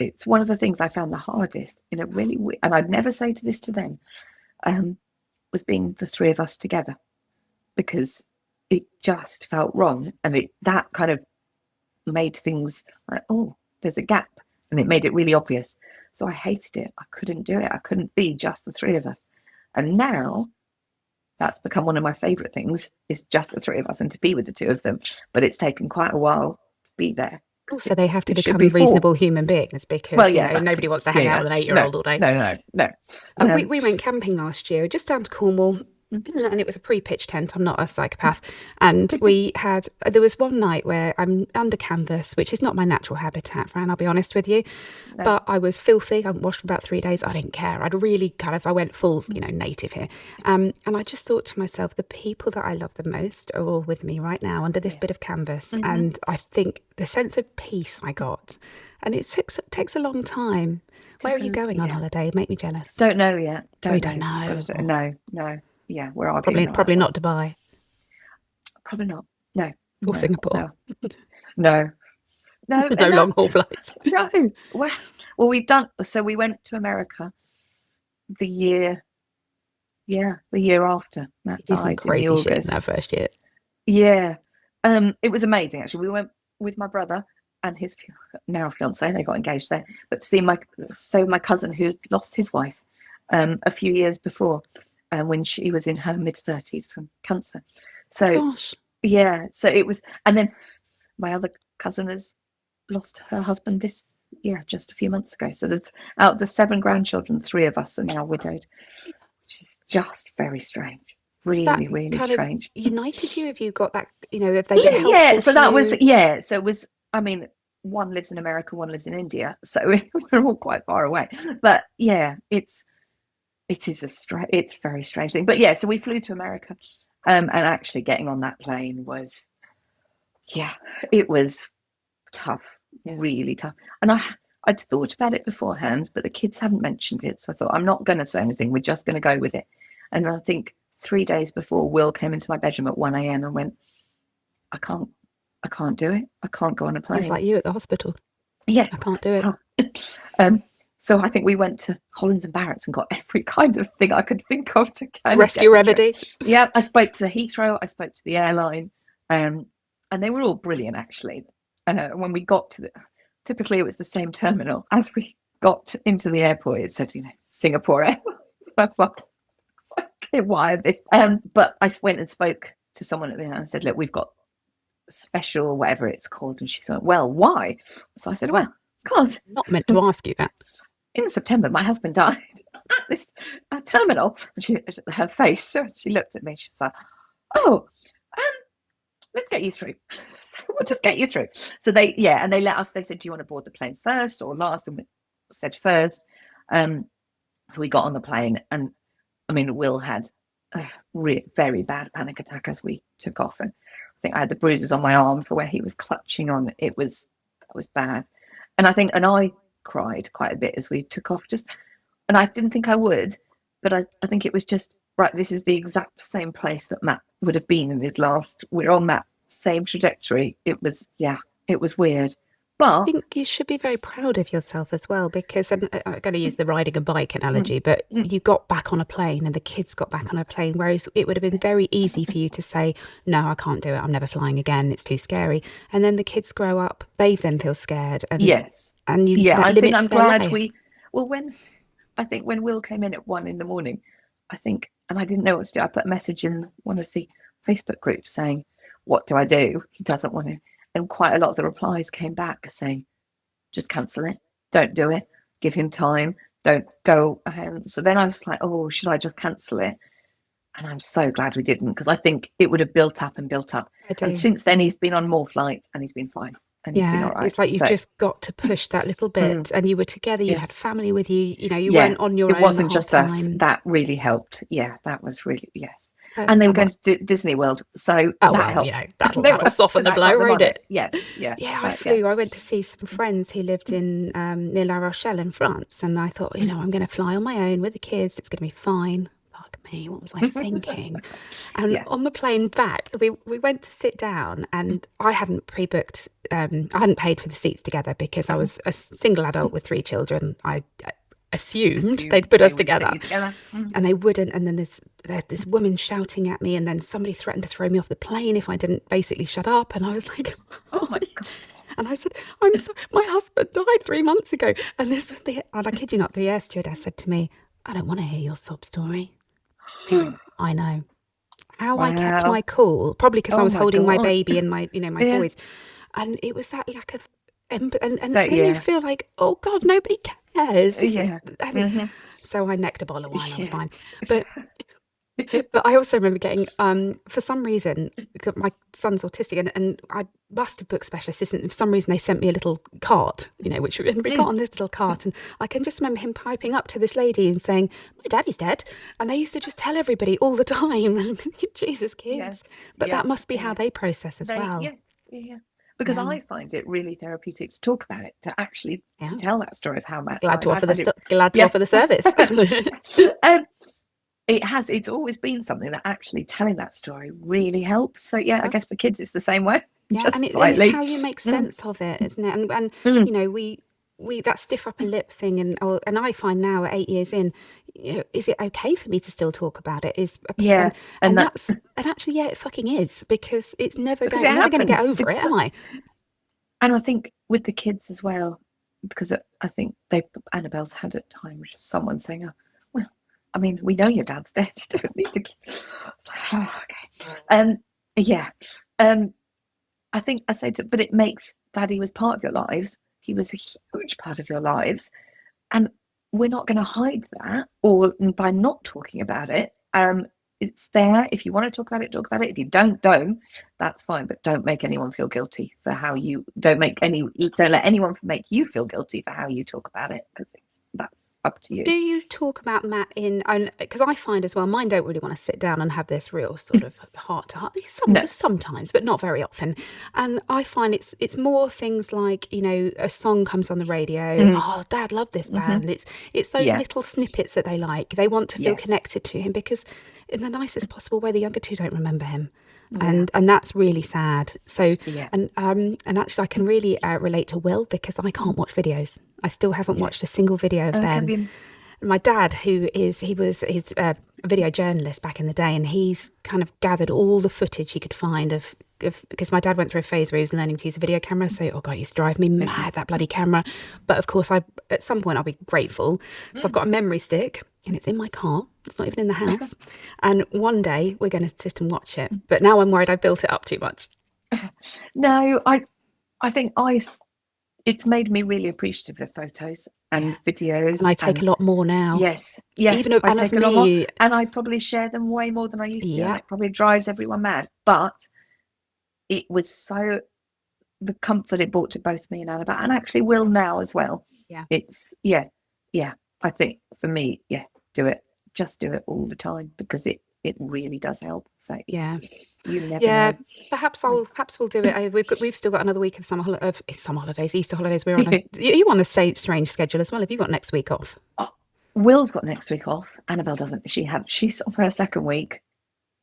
It's one of the things I found the hardest in a really weird, and I'd never say this to them, was being the 3 of us together, because it just felt wrong. And that kind of made things like, oh, there's a gap, and it made it really obvious. So I hated it. I couldn't do it. I couldn't be just the 3 of us. And now that's become one of my favorite things, is just the 3 of us and to be with the 2 of them. But it's taken quite a while to be there. Also, they have to become reasonable human beings, because nobody wants to hang out with an 8-year-old all day. No. We went camping last year, just down to Cornwall, and it was a pre-pitch tent. I'm not a psychopath. And there was one night where I'm under canvas, which is not my natural habitat, Fran, I'll be honest with you. No. But I was filthy. I hadn't washed for about 3 days. I didn't care. I'd really I went full, native here. And I just thought to myself, the people that I love the most are all with me right now under this bit of canvas. Mm-hmm. And I think the sense of peace I got, and it takes a long time. Where are you going on holiday? Make me jealous. Don't know yet. Don't know. No. Yeah, we're arguing. Probably not Dubai. Probably not. No. or Singapore? No. No, No long haul flights. No. Well, we went to America the year after Matt You do some died in the crazy shit in August. that first year. Yeah. It was amazing, actually. We went with my brother and his now fiance. They got engaged there. But to see my cousin, who lost his wife a few years before, when she was in her mid-30s from cancer. So, gosh. Yeah. So it was, and then my other cousin has lost her husband just a few months ago. So there's, out of the 7 grandchildren, 3 of us are now widowed, which is just very strange. Really, really strange. United you? Have you got that? Have they been helpful? Yeah. So that was So it was. I mean, one lives in America, one lives in India, so we're all quite far away. But yeah, it's a very strange thing. But yeah, so we flew to America, and actually getting on that plane was, it was tough, really tough. And I'd thought about it beforehand, but the kids hadn't mentioned it, so I thought, I'm not going to say anything. We're just going to go with it. And I think 3 days before, Will came into my bedroom at 1 a.m. and went, I can't do it. I can't go on a plane. It was like you at the hospital. Yeah. I can't do it. So I think we went to Hollands and Barrett's and got every kind of thing I could think of to kind rescue remedy. Yeah, I spoke to Heathrow, I spoke to the airline, and they were all brilliant, actually. When we got to typically it was the same terminal. As we got into the airport, it said, Singapore Airlines. That's like, okay, why this? But I went and spoke to someone at the end and said, look, we've got special, whatever it's called. And she thought, well, why? So I said, well, because not meant to ask you that. In September, my husband died at this terminal. And her face, so she looked at me. She was like, oh, let's get you through. So we'll just get you through. So they let us. They said, do you want to board the plane first or last? And we said first. So we got on the plane, and I mean, Will had a very bad panic attack as we took off, and I think I had the bruises on my arm for where he was clutching on. That was bad, and I cried quite a bit as we took off. And I didn't think I would, but I think it was just right. This is the exact same place that Matt would have been in his last. We're on that same trajectory. It was weird. But I think you should be very proud of yourself as well, because, and I'm going to use the riding a bike analogy, but you got back on a plane and the kids got back on a plane, whereas it would have been very easy for you to say, no, I can't do it. I'm never flying again. It's too scary. And then the kids grow up, they then feel scared. And, yes. And you, yeah, I think I'm glad life. when Will came in at 1 a.m, I think, and I didn't know what to do, I put a message in one of the Facebook groups saying, what do I do? He doesn't want to. And quite a lot of the replies came back saying, just cancel it. Don't do it. Give him time. Don't go. So then I was like, oh, should I just cancel it? And I'm so glad we didn't, because I think it would have built up and built up. And since then, he's been on more flights and he's been fine. And he's been all right. It's like you've just got to push that little bit, and you were together, you had family with you, you weren't on your own. It wasn't just time. us. That really helped. Yeah, that was really, yes. And they were going to Disney World, so that helped. That'll soften the blow, won't it? Yes, yeah. Yeah, I flew. I went to see some friends who lived in near La Rochelle in France, and I thought, I'm going to fly on my own with the kids. It's going to be fine. Fuck me, what was I thinking? And on the plane back, we went to sit down, and I hadn't pre-booked. I hadn't paid for the seats together because I was a single adult with 3 children. I assumed they'd put us together. And they wouldn't. And then there's this woman shouting at me, and then somebody threatened to throw me off the plane if I didn't basically shut up. And I was like, oh my God. And I said, I'm sorry, my husband died 3 months ago. And and I kid you not, the air stewardess said to me, I don't want to hear your sob story. I know. How I kept my cool, probably because I was holding my baby and my boys. And it was that lack of empathy. And then you feel like, oh God, nobody cares. So I necked a bottle of wine. I was fine. But I also remember getting, for some reason, my son's autistic, and I must have booked special assistant. And for some reason, they sent me a little cart, which we got on this little cart. And I can just remember him piping up to this lady and saying, my daddy's dead. And they used to just tell everybody all the time. Jesus, kids. But that must be how they process as well. Yeah. Because I find it really therapeutic to talk about it, to actually to tell that story of how Matt. Glad to offer the service. It has. It's always been something that actually telling that story really helps. So yeah, I guess for kids it's the same way, Yeah, just and it's slightly. how you make sense of it, isn't it? And Mm. you know, we that stiff upper lip thing, and I find now at 8 years in, you know, is it okay for me to still talk about it? Yeah, and And that that's and actually, yeah, it fucking is, because it's never because going. it I'm never going to get happened. over it, am I? And I think with the kids as well, because I think Annabelle's had at times someone saying, "Oh, well, I mean, we know your dad's dead. You don't need to." Oh, okay. Yeah. I think I say but it makes Daddy was part of your lives. He was a huge part of your lives, and we're not going to hide that, or by not talking about it. It's there. If you want to talk about it, talk about it. If you don't, that's fine, but don't make anyone feel guilty for how you don't let anyone make you feel guilty for how you talk about it, because that's up to Do you. you talk about Matt because I find as well, mine don't really want to sit down and have this real sort of heart to heart. No. Sometimes, but not very often. And I find it's more things like, you know, a song comes on the radio. Oh, Dad loved this band. It's those little snippets that they like. They want to feel connected to him, because in the nicest possible way, the younger two don't remember him. And that's really sad. So and actually I can really relate to Will, because I can't watch videos. I still haven't watched a single video of Ben. My dad, he's a video journalist back in the day, and he's kind of gathered all the footage he could find of because my dad went through a phase where he was learning to use a video camera. So, oh God, it used to drive me mad, that bloody camera. But of course, at some point I'll be grateful. So I've got a memory stick, and it's in my car. It's not even in the house. And one day we're going to sit and watch it. But now I'm worried I built it up too much. No, I think it's made me really appreciative of photos and videos. And I take a lot more now. Yes. Yeah. Even I take a lot more. And I probably share them way more than I used to. Yeah. And it probably drives everyone mad. But it was so the comfort it brought to both me and Annabelle, and actually Will now as well. Yeah. It's I think for me, do it. Just do it all the time, because it really does help. So yeah. You never know. Perhaps we'll do it. We've still got another week of summer holidays, Easter holidays. We're on you on a strange schedule as well. Have you got next week off? Will's got next week off. Annabelle doesn't. She's on her second week.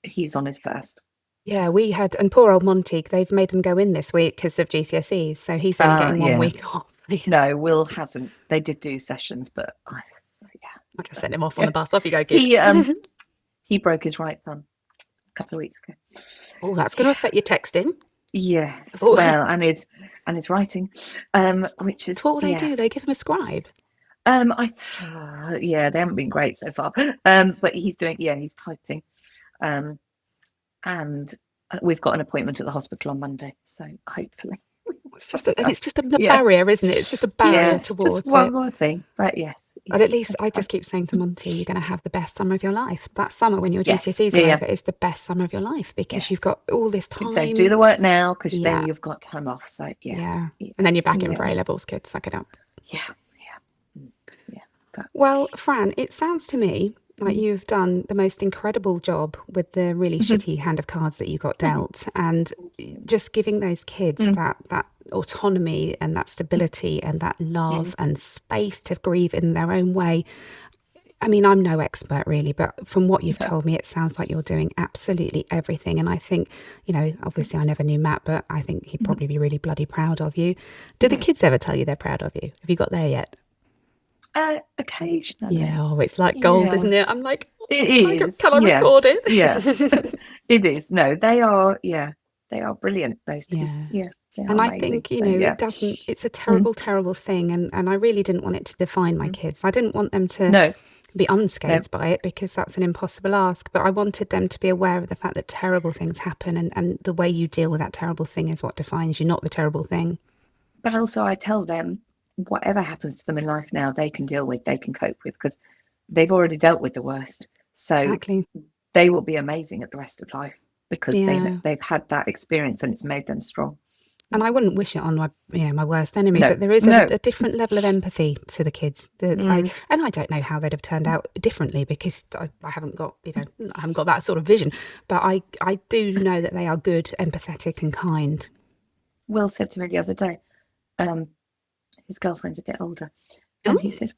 He's on his first. Yeah, we had, and poor old Monty, they've made them go in this week because of GCSEs, so he's only getting 1 week off. No, Will hasn't. They did do sessions, but I just sent him off on the bus. Off you go, kids. He broke his right thumb a couple of weeks ago. Oh, that's going to affect your texting. Yes. Well, and his writing, which is so what will they do? They give him a scribe. They haven't been great so far. But he's doing. He's typing. And we've got an appointment at the hospital on Monday, so hopefully. It's just a barrier, isn't it? It's just a barrier towards just one more thing, but yes. But at least I just keep saying to Monty, you're going to have the best summer of your life. That summer when your GCSEs are over is the best summer of your life, because you've got all this time. So do the work now, because then you've got time off. So and then you're back in for A-levels, kids. Suck it up. Yeah. Well, Fran, it sounds to me like you've done the most incredible job with the really shitty hand of cards that you got dealt, and just giving those kids that autonomy and that stability and that love and space to grieve in their own way. I mean, I'm no expert really, but from what you've told me, it sounds like you're doing absolutely everything. And I think, you know, obviously I never knew Matt, but I think he'd probably be really bloody proud of you. Do the kids ever tell you they're proud of you? Have you got there yet? Occasionally. Yeah, it's like gold, isn't it? I'm like, it is. Can I record it? Yeah, it is. No, they are. Yeah, they are brilliant. Those two. Yeah. And I think, you know, it's a terrible, terrible thing. And I really didn't want it to define my kids. I didn't want them to be unscathed by it, because that's an impossible ask. But I wanted them to be aware of the fact that terrible things happen, and the way you deal with that terrible thing is what defines you, not the terrible thing. But also I tell them, whatever happens to them in life now, they can deal with, they can cope with, because they've already dealt with the worst. So they will be amazing at the rest of life, because they've had that experience and it's made them strong. And I wouldn't wish it on my worst enemy, but there is a different level of empathy to the kids. And I don't know how they'd have turned out differently, because I haven't got that sort of vision. But I do know that they are good, empathetic, and kind. Will said to me the other day, his girlfriend's a bit older, and he said,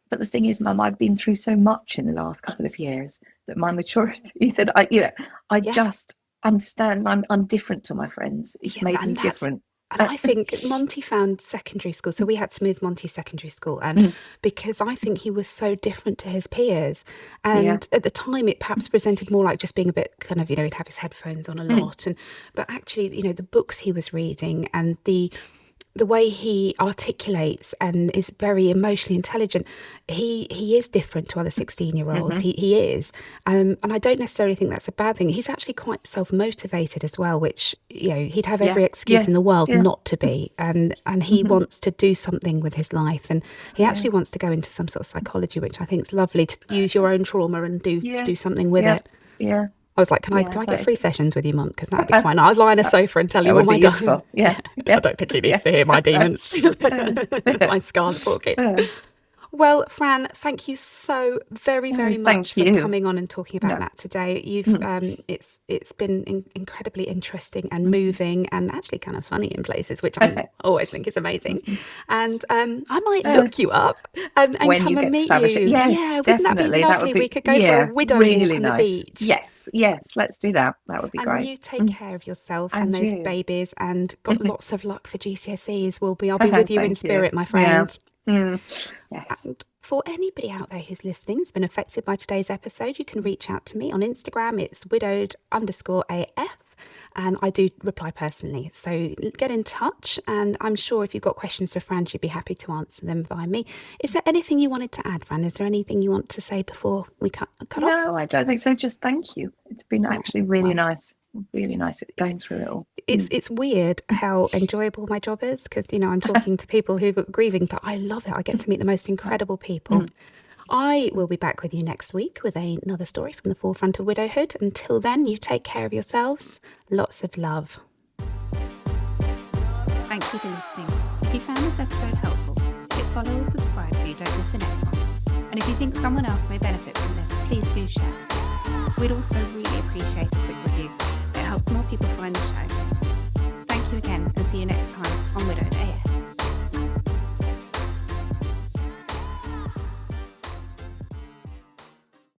but the thing is, Mum, I've been through so much in the last couple of years that my maturity, he said, I just understand I'm different to my friends. It's made me different. And I think Monty found secondary school. So we had to move Monty secondary school. And because I think he was so different to his peers. And at the time, it perhaps presented more like just being a bit kind of, he'd have his headphones on a lot. But actually, the books he was reading and the way he articulates and is very emotionally intelligent, he is different to other 16-year-olds. He is. And I don't necessarily think that's a bad thing. He's actually quite self-motivated as well, which, he'd have every excuse in the world not to be. And he wants to do something with his life. And he actually wants to go into some sort of psychology, which I think is lovely, to use your own trauma and do something with it. Yeah. I was like, do I get free sessions with you, Mum? Because that'd be fine. I'd lie on a sofa and tell you all my guns. Yeah. I don't think he needs to hear my demons. My scarlet poor kid. Well, Fran, thank you so very, very much for coming on and talking about that today. You've it's been incredibly interesting and moving and actually kind of funny in places, which I always think is amazing. And I might look you up and come and meet you. Yes, wouldn't that be lovely? We could go for a widow walk on the beach. Yes, let's do that. That would be great. And you take care of yourself and those babies, and got lots of luck for GCSEs. I'll be with you in spirit, my friend. Yes. And for anybody out there who's listening, has been affected by today's episode, you can reach out to me on Instagram. It's widowed_AF, and I do reply personally. So get in touch, and I'm sure if you've got questions for Fran, she'd be happy to answer them via me. Is there anything you wanted to add, Fran? Is there anything you want to say before we cut off? No, I don't think so. Just thank you. It's been actually really nice. Really nice going through it all. It's weird how enjoyable my job is, because I'm talking to people who are grieving, but I love it. I get to meet the most incredible people. I will be back with you next week with another story from the forefront of widowhood. Until then, you take care of yourselves. Lots of love. Thank you for listening. If you found this episode helpful, hit follow or subscribe so you don't miss the next one. And if you think someone else may benefit from this, please do share. We'd also really appreciate